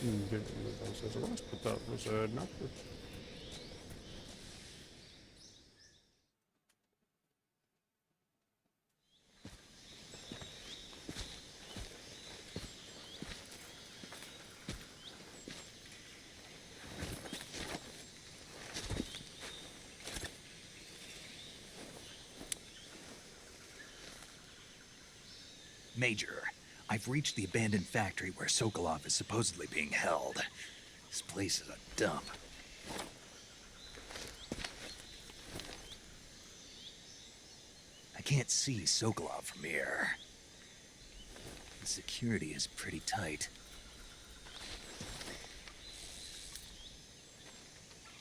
Didn't move those as it was, but that was not good. Major, I've reached the abandoned factory where Sokolov is supposedly being held. This place is a dump. I can't see Sokolov from here. The security is pretty tight.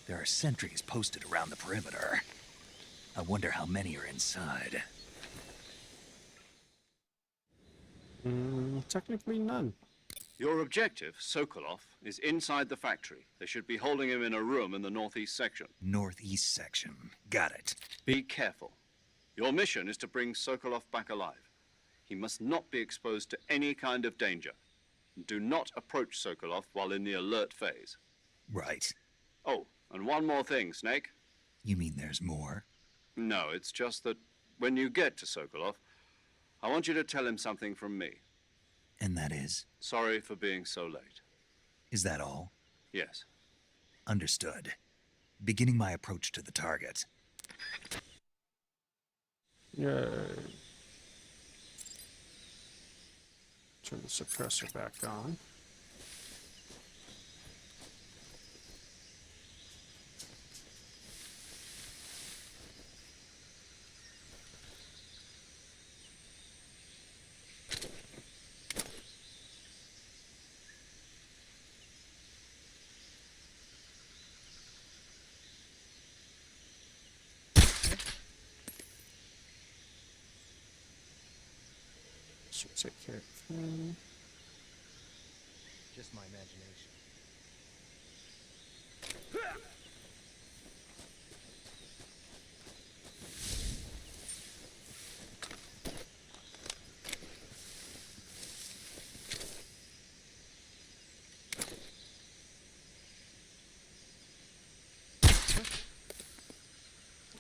There are sentries posted around the perimeter. I wonder how many are inside. Technically none. Your objective, Sokolov, is inside the factory. They should be holding him in a room in the northeast section. Northeast section. Got it. Be careful. Your mission is to bring Sokolov back alive. He must not be exposed to any kind of danger. Do not approach Sokolov while in the alert phase. Right. Oh, and one more thing, Snake. You mean there's more? No, it's just that when you get to Sokolov, I want you to tell him something from me. And that is? Sorry for being so late. Is that all? Yes. Understood. Beginning my approach to the target. Yay. Turn the suppressor back on. Should take care of him. Just my imagination.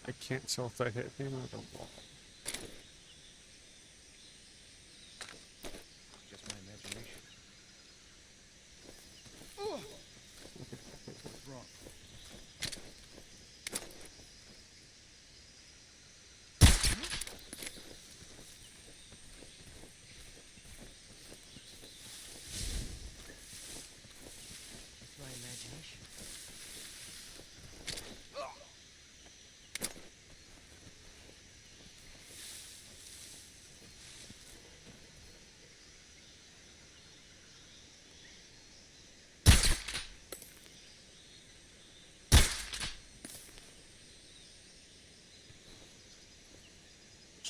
I can't tell if I hit him or the wall. Just my imagination. What's wrong? It's my imagination.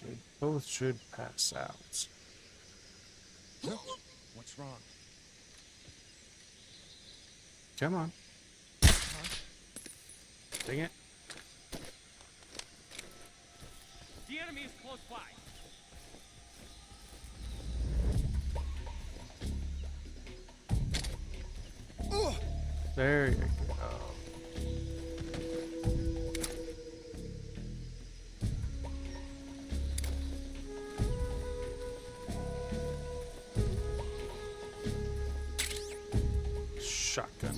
They both should pass out. What's wrong? Come on. Dang it. The enemy is close by. There you go. Shotgun.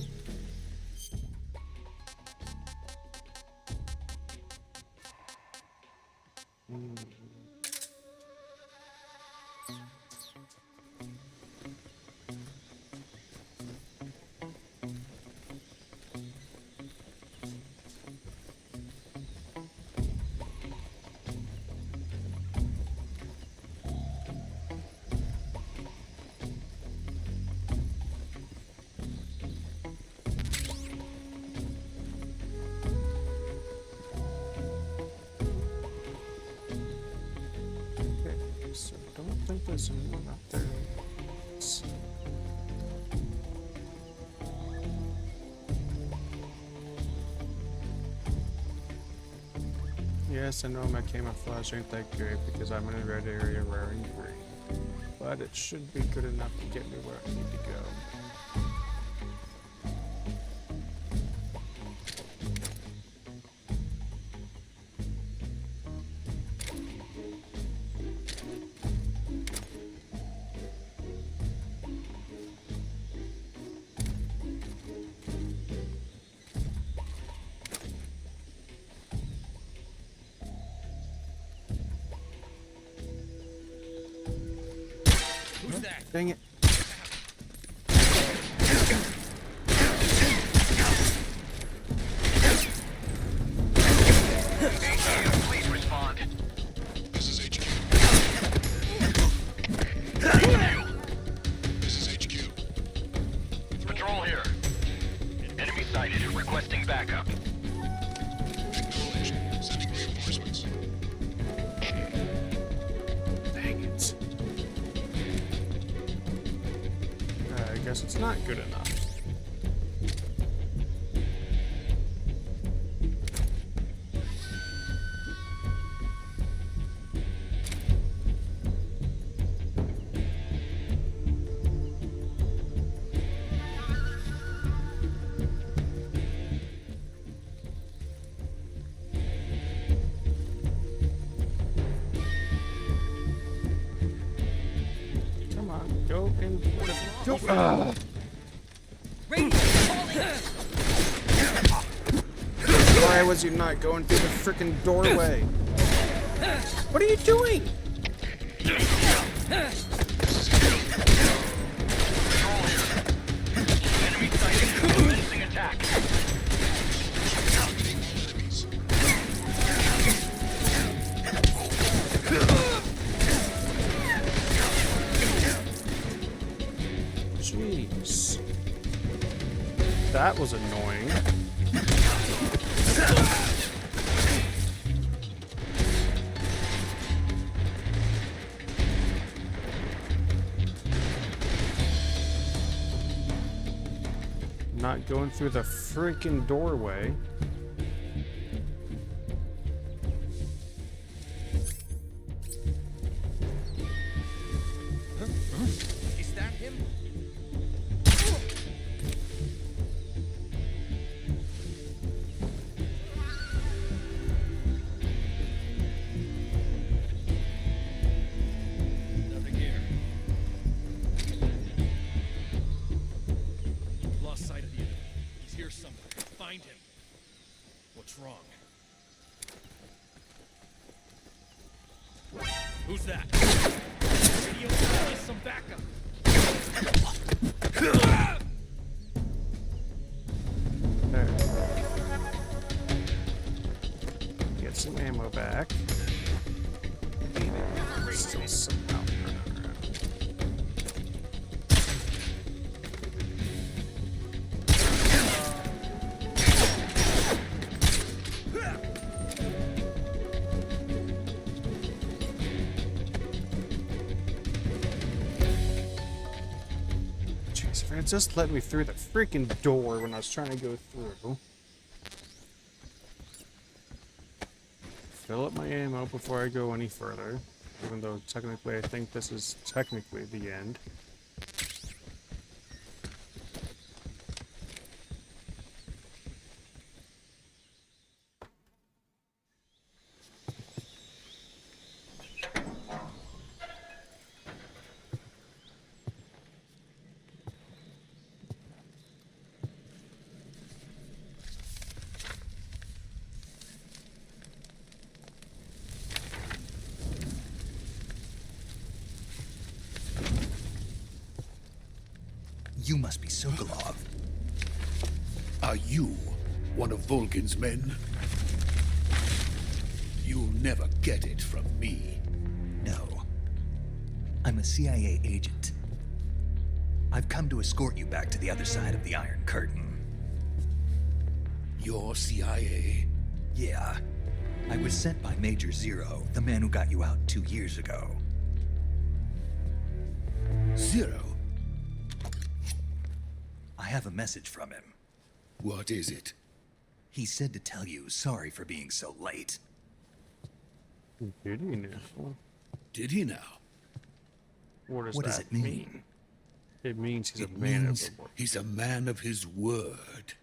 So don't think there's anyone up there. Yes, I know my camouflage ain't that good because I'm in a red area wearing green, but it should be good enough to get me where I need to go. Dang it. Please respond. This is HQ. This is HQ. Patrol here. Enemy sighted. Requesting backup. Acknowledged. Sending reinforcements. Dang it. I guess it's not good enough. Come on, go and go. Why was you not going through the freaking doorway? What are you doing? Enemy sighted. Commencing attack. Jeez. That was annoying. Not going through the freaking doorway. Is that him? Nothing here. Lost sight of the enemy. He's here somewhere. Find him. What's wrong? Who's that? Radio, give us some backup. There. Get some ammo back. Still somehow running around. Jeez, if it just let me through the freaking door when I was trying to go through. Fill up my ammo before I go any further. Even though technically I think this is technically the end. You must be Sokolov. Are you one of Volgin's men? You'll never get it from me. No. I'm a CIA agent. I've come to escort you back to the other side of the Iron Curtain. You're CIA? Yeah. I was sent by Major Zero, the man who got you out 2 years ago. Zero? I have a message from him. What is it? He said to tell you sorry for being so late. Did he now? Did he now? What What does that it mean? It means he's It a man means of the word. he's a man of his word.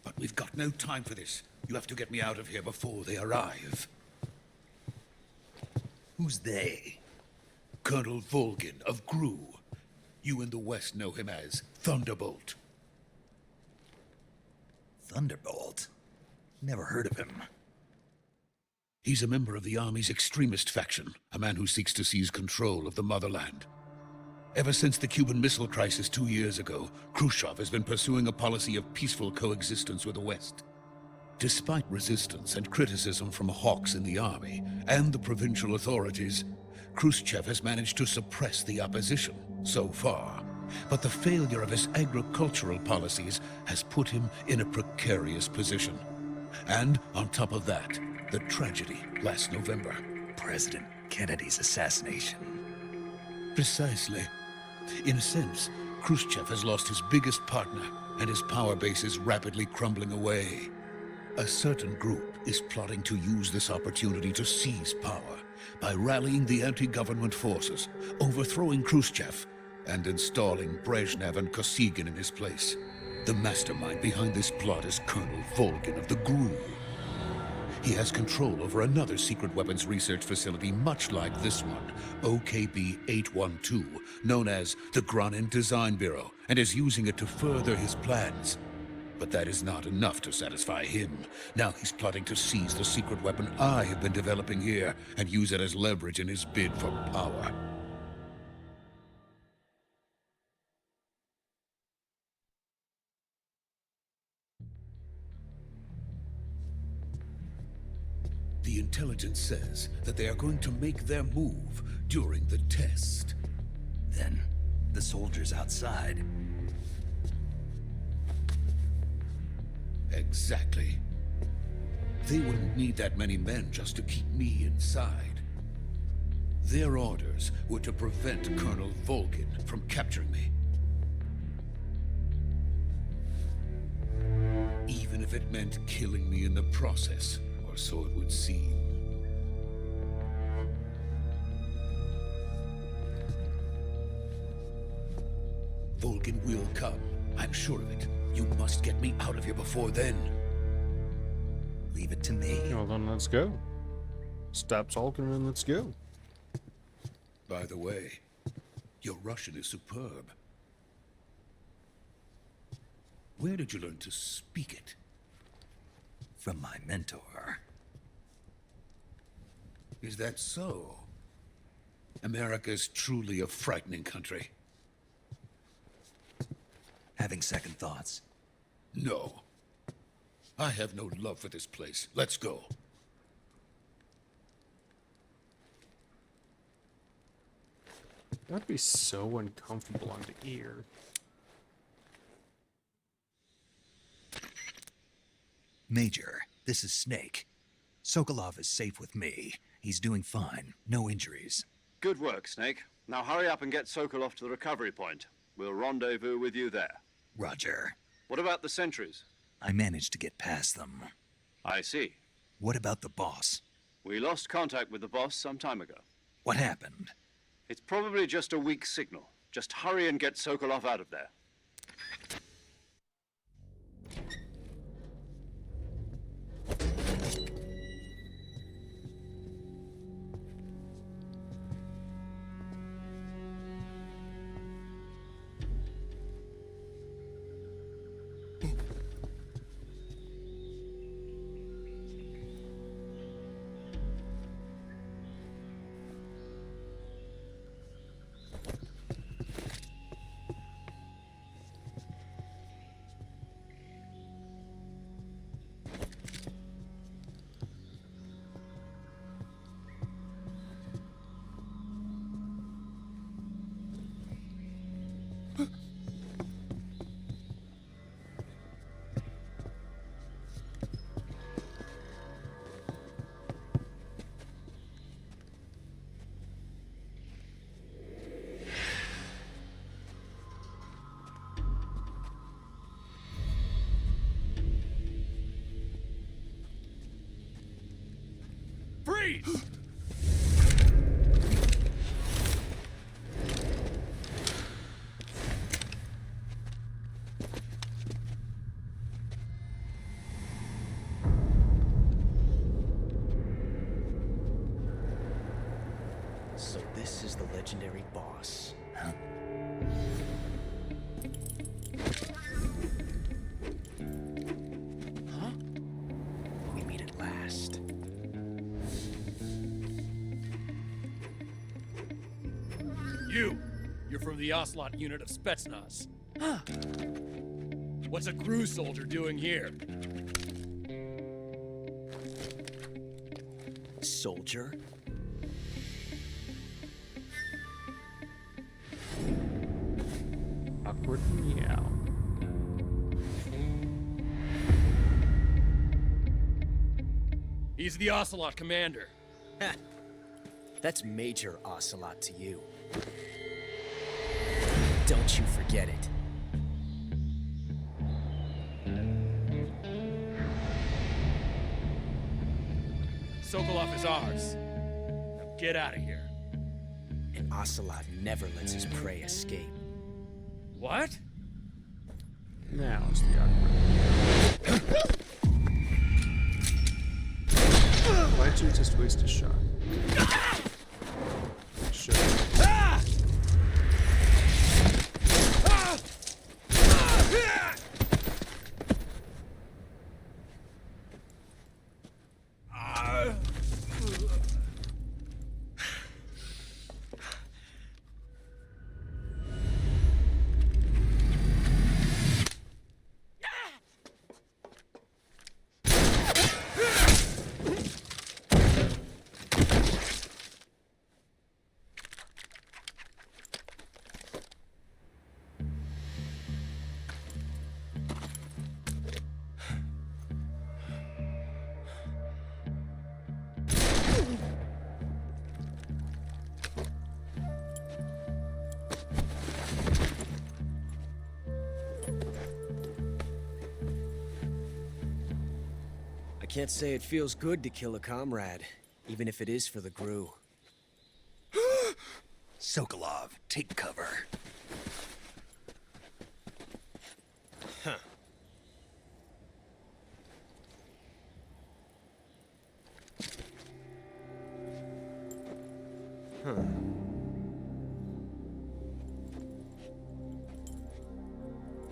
But we've got no time for this. You have to get me out of here before they arrive. Who's they? Colonel Volgin of Gru. You in the West know him as Thunderbolt. Thunderbolt? Never heard of him. He's a member of the Army's extremist faction, a man who seeks to seize control of the motherland. Ever since the Cuban Missile Crisis 2 years ago, Khrushchev has been pursuing a policy of peaceful coexistence with the West. Despite resistance and criticism from hawks in the army and the provincial authorities, Khrushchev has managed to suppress the opposition so far. But the failure of his agricultural policies has put him in a precarious position. And on top of that, the tragedy last November. President Kennedy's assassination. Precisely. In a sense, Khrushchev has lost his biggest partner, and his power base is rapidly crumbling away. A certain group is plotting to use this opportunity to seize power by rallying the anti-government forces, overthrowing Khrushchev, and installing Brezhnev and Kosygin in his place. The mastermind behind this plot is Colonel Volgin of the GRU. He has control over another secret weapons research facility much like this one, OKB-812, known as the Granin Design Bureau, and is using it to further his plans. But that is not enough to satisfy him. Now he's plotting to seize the secret weapon I have been developing here and use it as leverage in his bid for power. The intelligence says that they are going to make their move during the test. Then, the soldiers outside. Exactly. They wouldn't need that many men just to keep me inside. Their orders were to prevent Colonel Volgin from capturing me. Even if it meant killing me in the process. Or so it would seem. Volgin will come. I'm sure of it. You must get me out of here before then. Leave it to me. Well, then let's go. Stop talking and let's go. By the way, your Russian is superb. Where did you learn to speak it? From my mentor. Is that so? America is truly a frightening country. Having second thoughts? No. I have no love for this place. Let's go. That'd be so uncomfortable on the ear. Major, this is Snake. Sokolov is safe with me. He's doing fine. No injuries. Good work, Snake. Now hurry up and get Sokolov to the recovery point. We'll rendezvous with you there. Roger. What about the sentries? I managed to get past them. I see. What about the boss? We lost contact with the boss some time ago. What happened? It's probably just a weak signal. Just hurry and get Sokolov out of there. Freeze! So this is the legendary boss. Huh? Huh? We meet at last. You're from the Ocelot unit of Spetsnaz. What's a crew soldier doing here? Soldier? Awkward meow. He's the Ocelot commander. Ha! That's Major Ocelot to you. Don't you forget it. Sokolov is ours. Now get out of here. And Ocelot never lets his prey escape. What? Now is the awkward. Why'd you just waste a shot? Sure. I can't say it feels good to kill a comrade, even if it is for the GRU. Sokolov, take cover. Huh. Huh.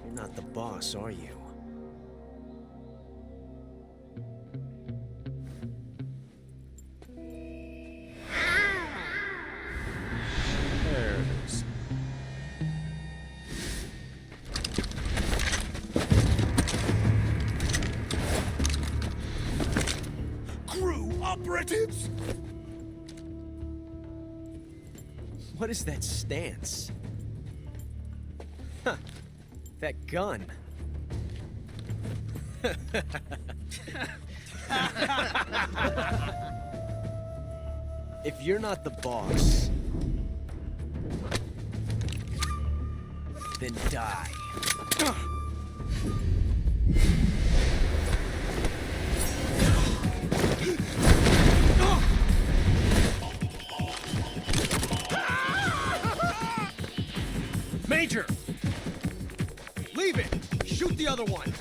You're not the boss, are you? There it is. GRU operatives! What is that stance? Huh. That gun. If you're not the boss, then die. Major! Leave it! Shoot the other one!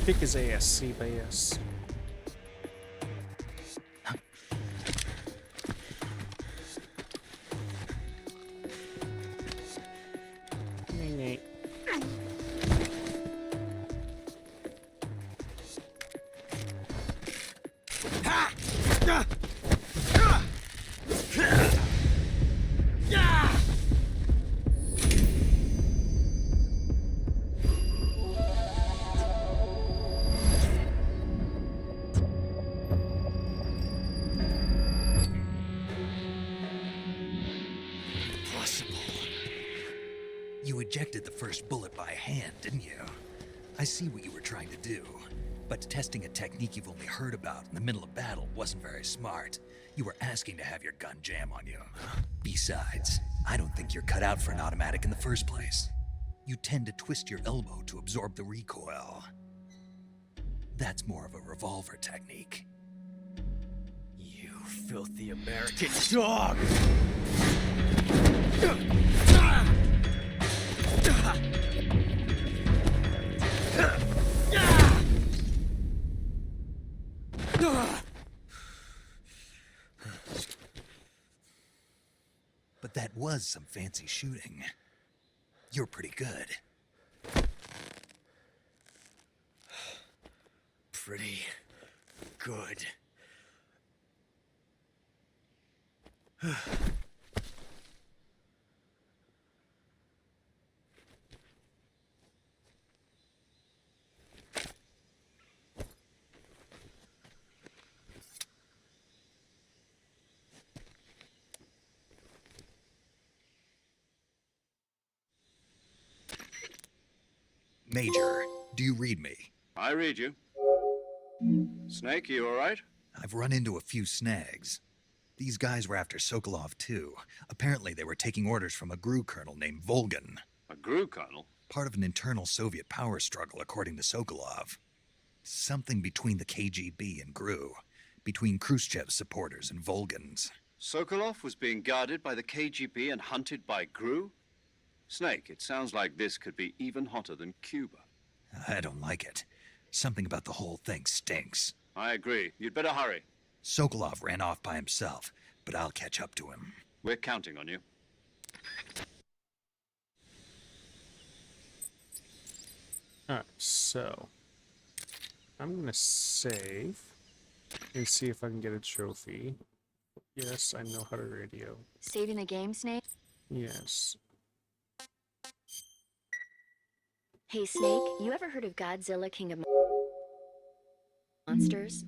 Kick his ass, Seabass. You ejected the first bullet by hand, didn't you? I see what you were trying to do. But testing a technique you've only heard about in the middle of battle wasn't very smart. You were asking to have your gun jam on you. Besides, I don't think you're cut out for an automatic in the first place. You tend to twist your elbow to absorb the recoil. That's more of a revolver technique. You filthy American dog! But that was some fancy shooting. You're pretty good. Pretty good. Major, do you read me? I read you. Snake, you all right? I've run into a few snags. These guys were after Sokolov too. Apparently they were taking orders from a GRU colonel named Volgan. A GRU colonel? Part of an internal Soviet power struggle, according to Sokolov. Something between the KGB and GRU. Between Khrushchev's supporters and Volgan's. Sokolov was being guarded by the KGB and hunted by GRU? Snake, it sounds like this could be even hotter than Cuba. I don't like it. Something about the whole thing stinks. I agree. You'd better hurry. Sokolov ran off by himself, but I'll catch up to him. We're counting on you. Alright, so I'm gonna save and see if I can get a trophy. Yes, I know how to radio. Saving the game, Snake? Yes. Hey, Snake, you ever heard of Godzilla, King of Monsters?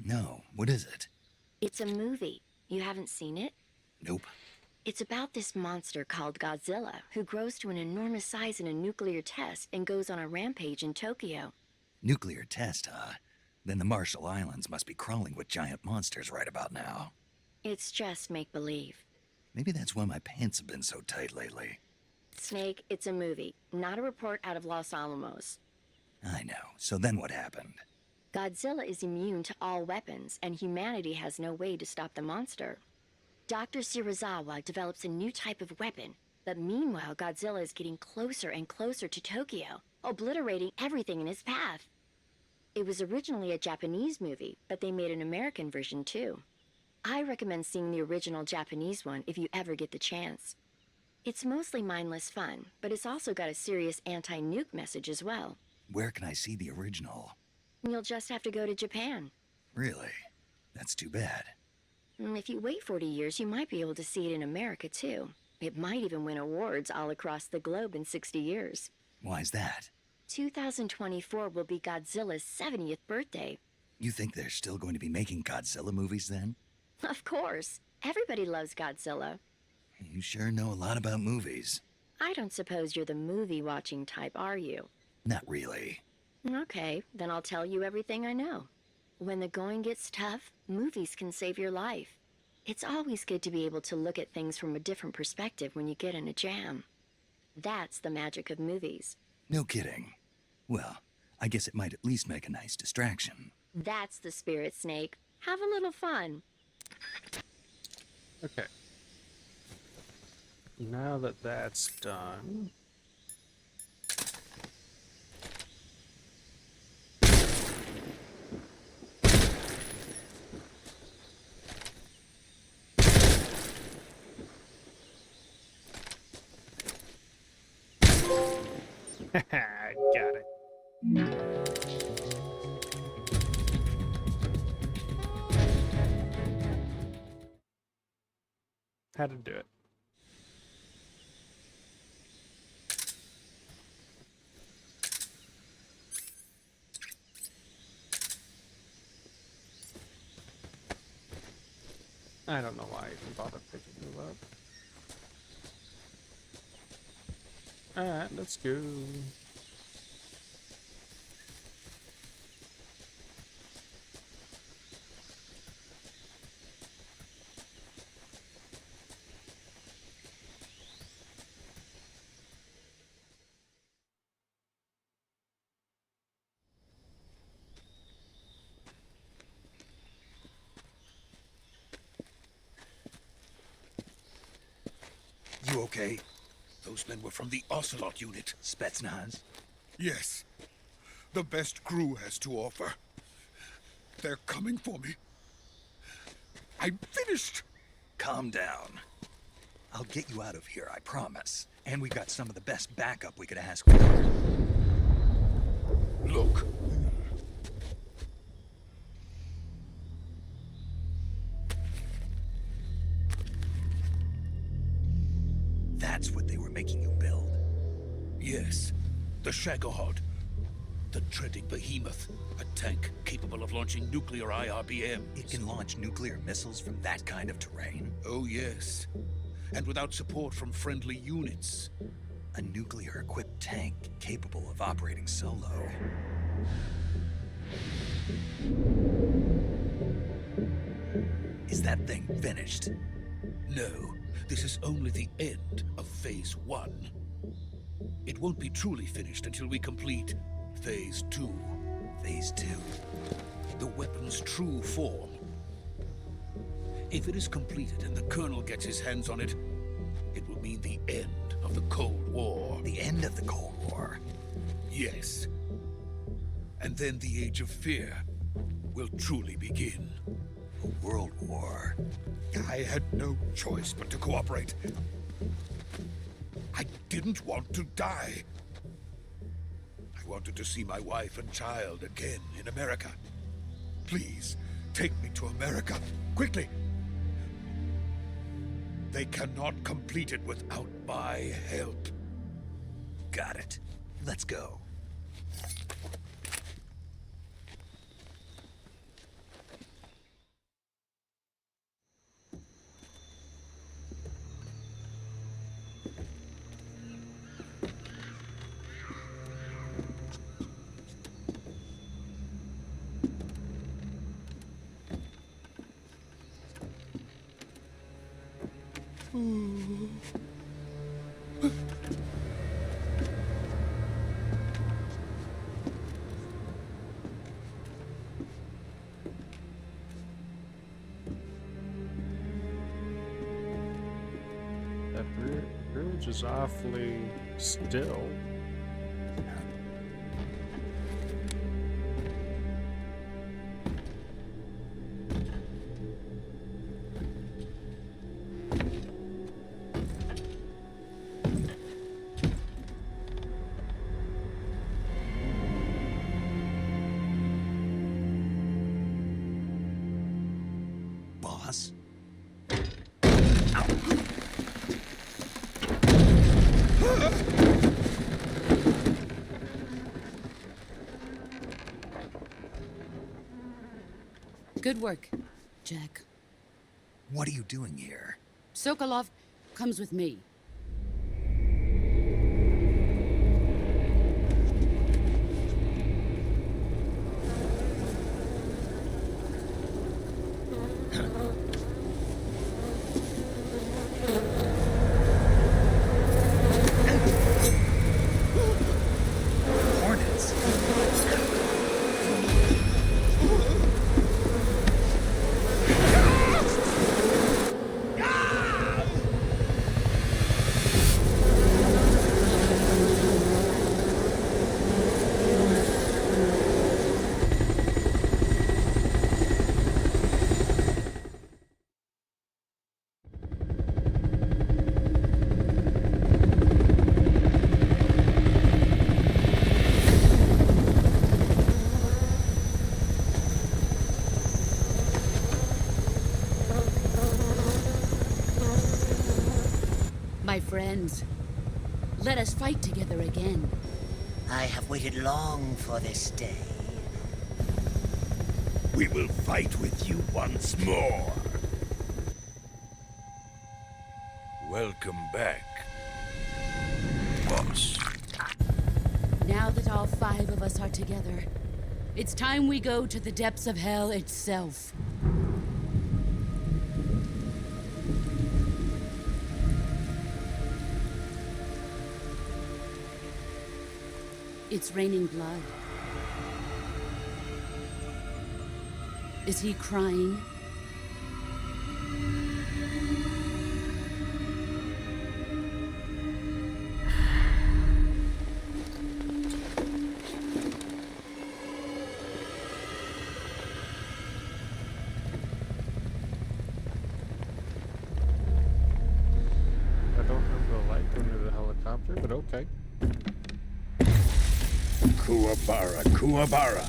No, what is it? It's a movie. You haven't seen it? Nope. It's about this monster called Godzilla, who grows to an enormous size in a nuclear test and goes on a rampage in Tokyo. Nuclear test, huh? Then the Marshall Islands must be crawling with giant monsters right about now. It's just make-believe. Maybe that's why my pants have been so tight lately. Snake, it's a movie, not a report out of Los Alamos. I know. So then what happened? Godzilla is immune to all weapons, and humanity has no way to stop the monster. Dr. Shirazawa develops a new type of weapon, but meanwhile Godzilla is getting closer and closer to Tokyo, obliterating everything in his path. It was originally a Japanese movie, but they made an American version too. I recommend seeing the original Japanese one if you ever get the chance. It's mostly mindless fun, but it's also got a serious anti-nuke message as well. Where can I see the original? You'll just have to go to Japan. Really? That's too bad. If you wait 40 years, you might be able to see it in America too. It might even win awards all across the globe in 60 years. Why's that? 2024 will be Godzilla's 70th birthday. You think they're still going to be making Godzilla movies then? Of course. Everybody loves Godzilla. You sure know a lot about movies. I don't suppose you're the movie-watching type, are you? Not really. Okay, then I'll tell you everything I know. When the going gets tough, movies can save your life. It's always good to be able to look at things from a different perspective when you get in a jam. That's the magic of movies. No kidding. Well, I guess it might at least make a nice distraction. That's the spirit, Snake. Have a little fun. Okay. Now that that's done... Got it. How to do it. I don't know why I even bother picking you up. Alright, let's go. You okay? Those men were from the Ocelot unit. Spetsnaz? Yes. The best crew has to offer. They're coming for me. I'm finished. Calm down. I'll get you out of here, I promise. And we got some of the best backup we could ask for. Look. That's what they were making you build? Yes. The Shagohod. The dreaded behemoth. A tank capable of launching nuclear IRBM. It can launch nuclear missiles from that kind of terrain? Oh, yes. And without support from friendly units. A nuclear-equipped tank capable of operating solo. Is that thing finished? No, this is only the end of Phase 1. It won't be truly finished until we complete Phase 2. Phase 2? The weapon's true form. If it is completed and the Colonel gets his hands on it, it will mean the end of the Cold War. The end of the Cold War? Yes. And then the Age of Fear will truly begin. A world war? I had no choice but to cooperate. I didn't want to die. I wanted to see my wife and child again in America. Please, take me to America, quickly. They cannot complete it without my help. Got it. Let's go. That bridge is awfully still. Boss? Good work, Jack. What are you doing here? Sokolov comes with me. Hornets? My friends, let us fight together again. I have waited long for this day. We will fight with you once more. Welcome back, boss. Now that all 5 of us are together, it's time we go to the depths of hell itself. It's raining blood. Is he crying? helicopter, but okay. Kuwabara, Kuwabara.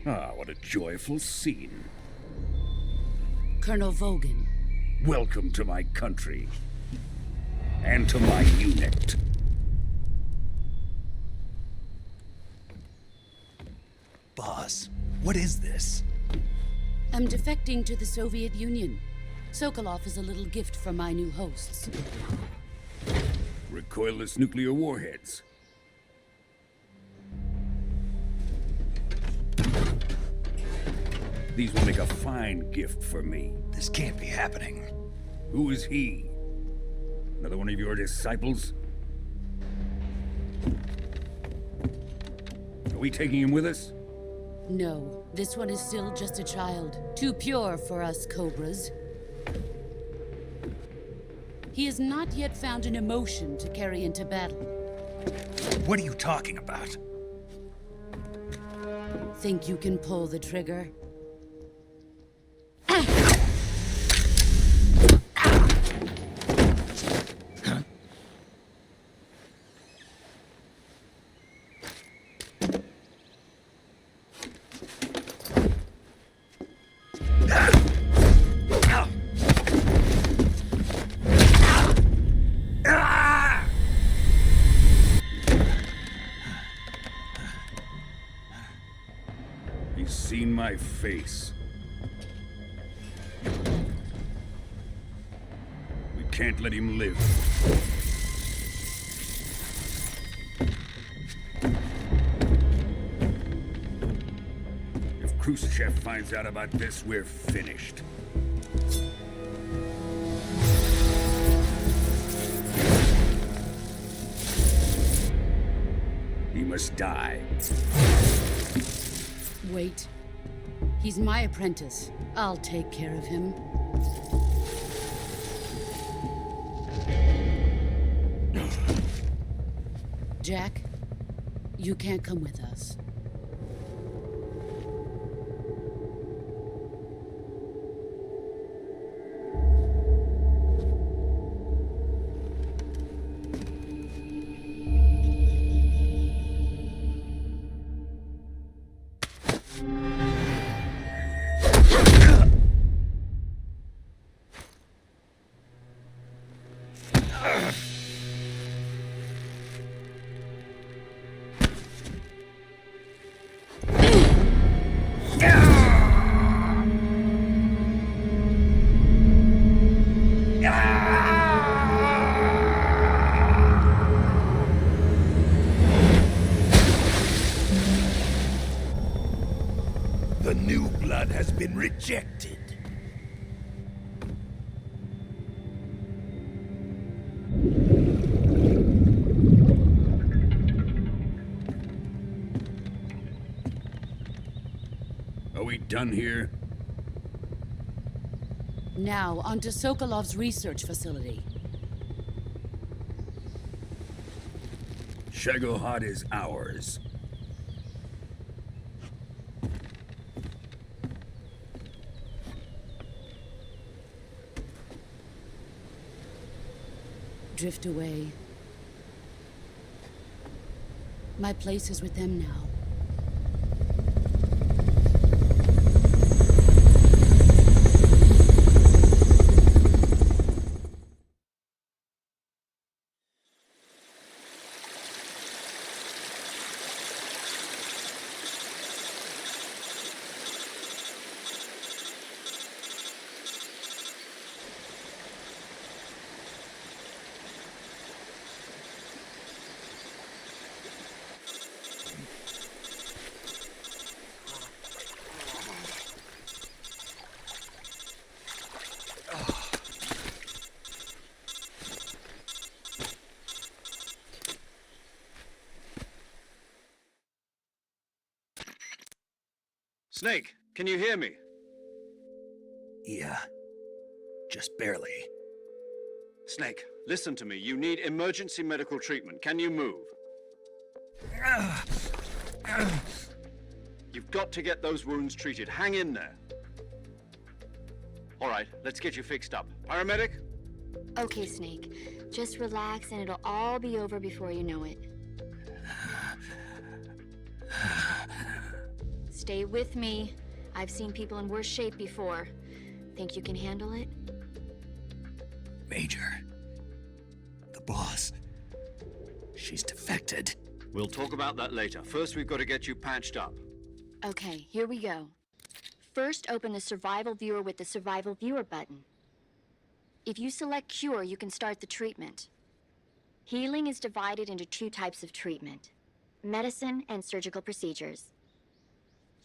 Ah, what a joyful scene. Colonel Vogan. Welcome to my country. And to my unit. Boss, what is this? I'm defecting to the Soviet Union. Sokolov is a little gift from my new hosts. Recoilless nuclear warheads. These will make a fine gift for me. This can't be happening. Who is he? Another one of your disciples? Are we taking him with us? No, this one is still just a child. Too pure for us Cobras. He has not yet found an emotion to carry into battle. What are you talking about? Think you can pull the trigger? He's seen my face. We can't let him live. If Khrushchev finds out about this, we're finished. He must die. Wait. He's my apprentice. I'll take care of him. Jack, you can't come with us. The new blood has been rejected. Are we done here? Now, onto Sokolov's research facility. Shagohod is ours. Drift away. My place is with them now. Snake, can you hear me? Yeah. Just barely. Snake, listen to me. You need emergency medical treatment. Can you move? You've got to get those wounds treated. Hang in there. All right, let's get you fixed up. Paramedic? Okay, Snake. Just relax and it'll all be over before you know it. Stay with me. I've seen people in worse shape before. Think you can handle it? Major. The boss. She's defected. We'll talk about that later. First, we've got to get you patched up. Okay, here we go. First, open the Survival Viewer with the Survival Viewer button. If you select Cure, you can start the treatment. Healing is divided into two types of treatment: medicine and surgical procedures.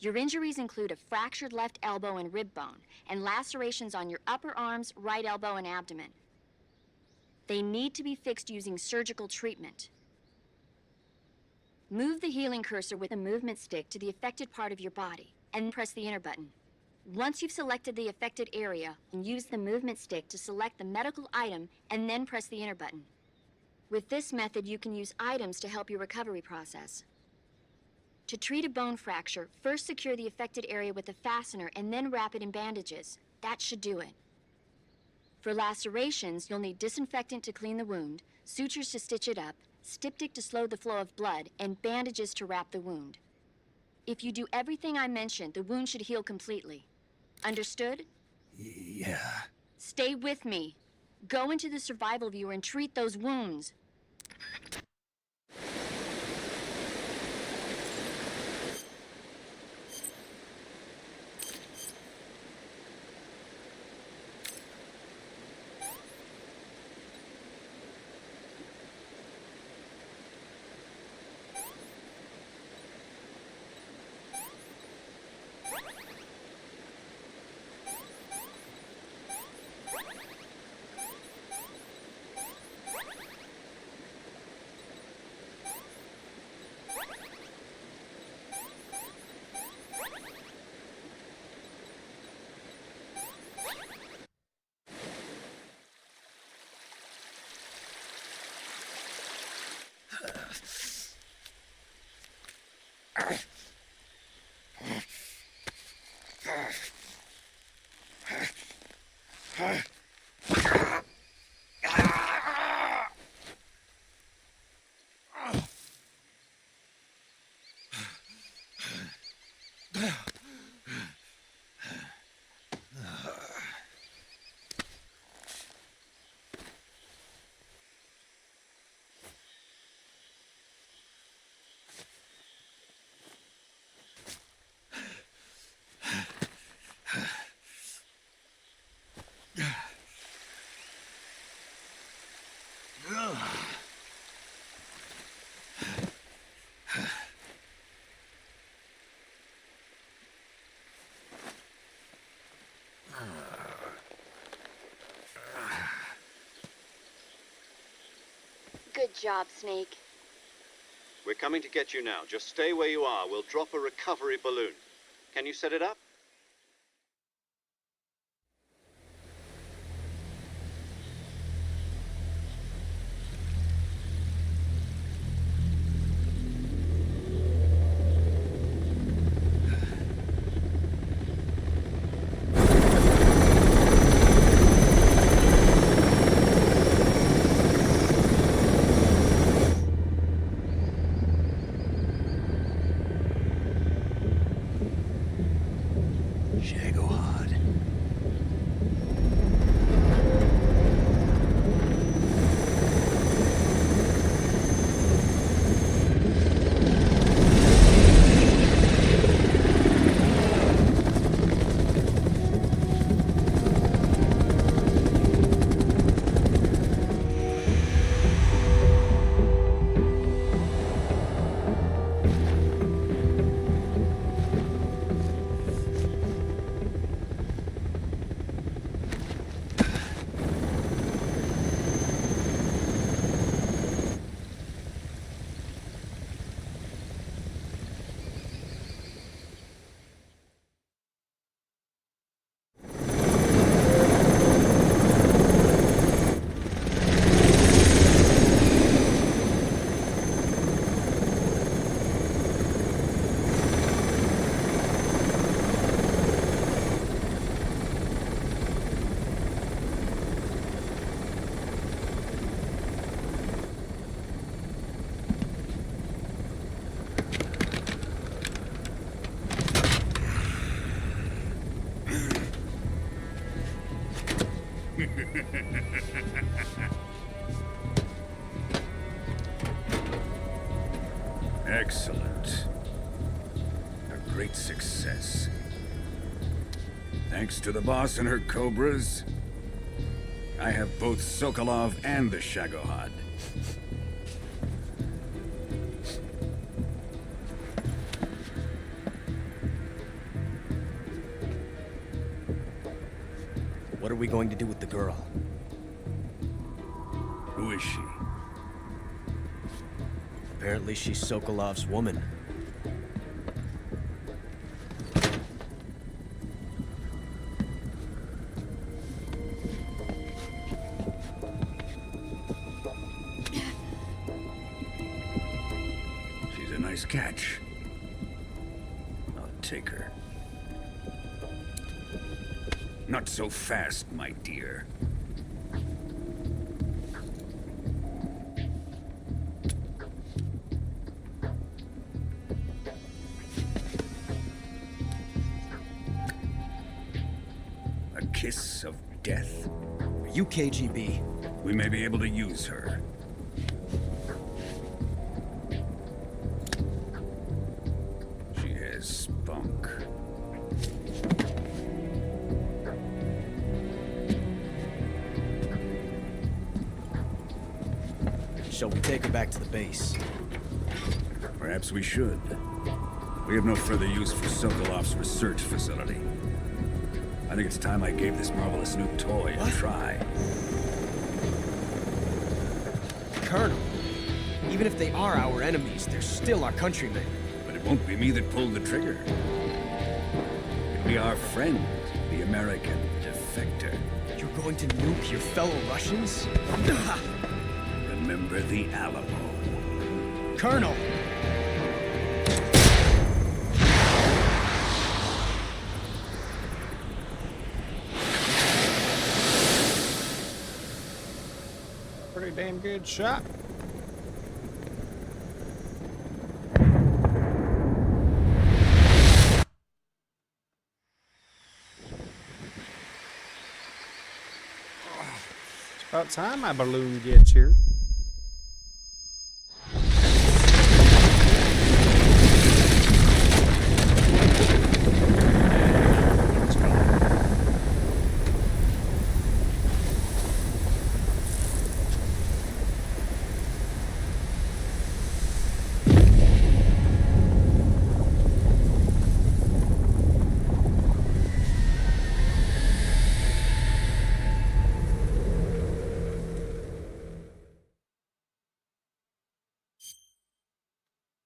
Your injuries include a fractured left elbow and rib bone, and lacerations on your upper arms, right elbow, and abdomen. They need to be fixed using surgical treatment. Move the healing cursor with the movement stick to the affected part of your body, and press the enter button. Once you've selected the affected area, use the movement stick to select the medical item, and then press the enter button. With this method, you can use items to help your recovery process. To treat a bone fracture, first secure the affected area with a fastener and then wrap it in bandages. That should do it. For lacerations, you'll need disinfectant to clean the wound, sutures to stitch it up, styptic to slow the flow of blood, and bandages to wrap the wound. If you do everything I mentioned, the wound should heal completely. Understood? Yeah. Stay with me. Go into the Survival Viewer and treat those wounds. Good job, Snake. We're coming to get you now. Just stay where you are. We'll drop a recovery balloon. Can you set it up? Excellent. A great success. Thanks to the boss and her cobras, I have both Sokolov and the Shagohod. What are we going to do with the girl? Who is she? Apparently she's Sokolov's woman. She's a nice catch. I'll take her. Not so fast, my dear. A kiss of death? Are you KGB? We may be able to use her. She has spunk. Shall we take her back to the base? Perhaps we should. We have no further use for Sokolov's research facility. I think it's time I gave this marvelous new toy a try. Colonel, even if they are our enemies, they're still our countrymen. But it won't be me that pulled the trigger. It'll be our friend, the American defector. You're going to nuke your fellow Russians? Remember the Alamo. Colonel! Pretty damn good shot. It's about time my balloon gets here.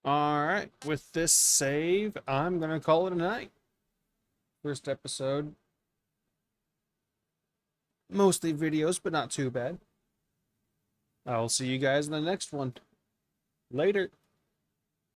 Alright, with this save, I'm going to call it a night. First episode. Mostly videos, but not too bad. I'll see you guys in the next one. Later.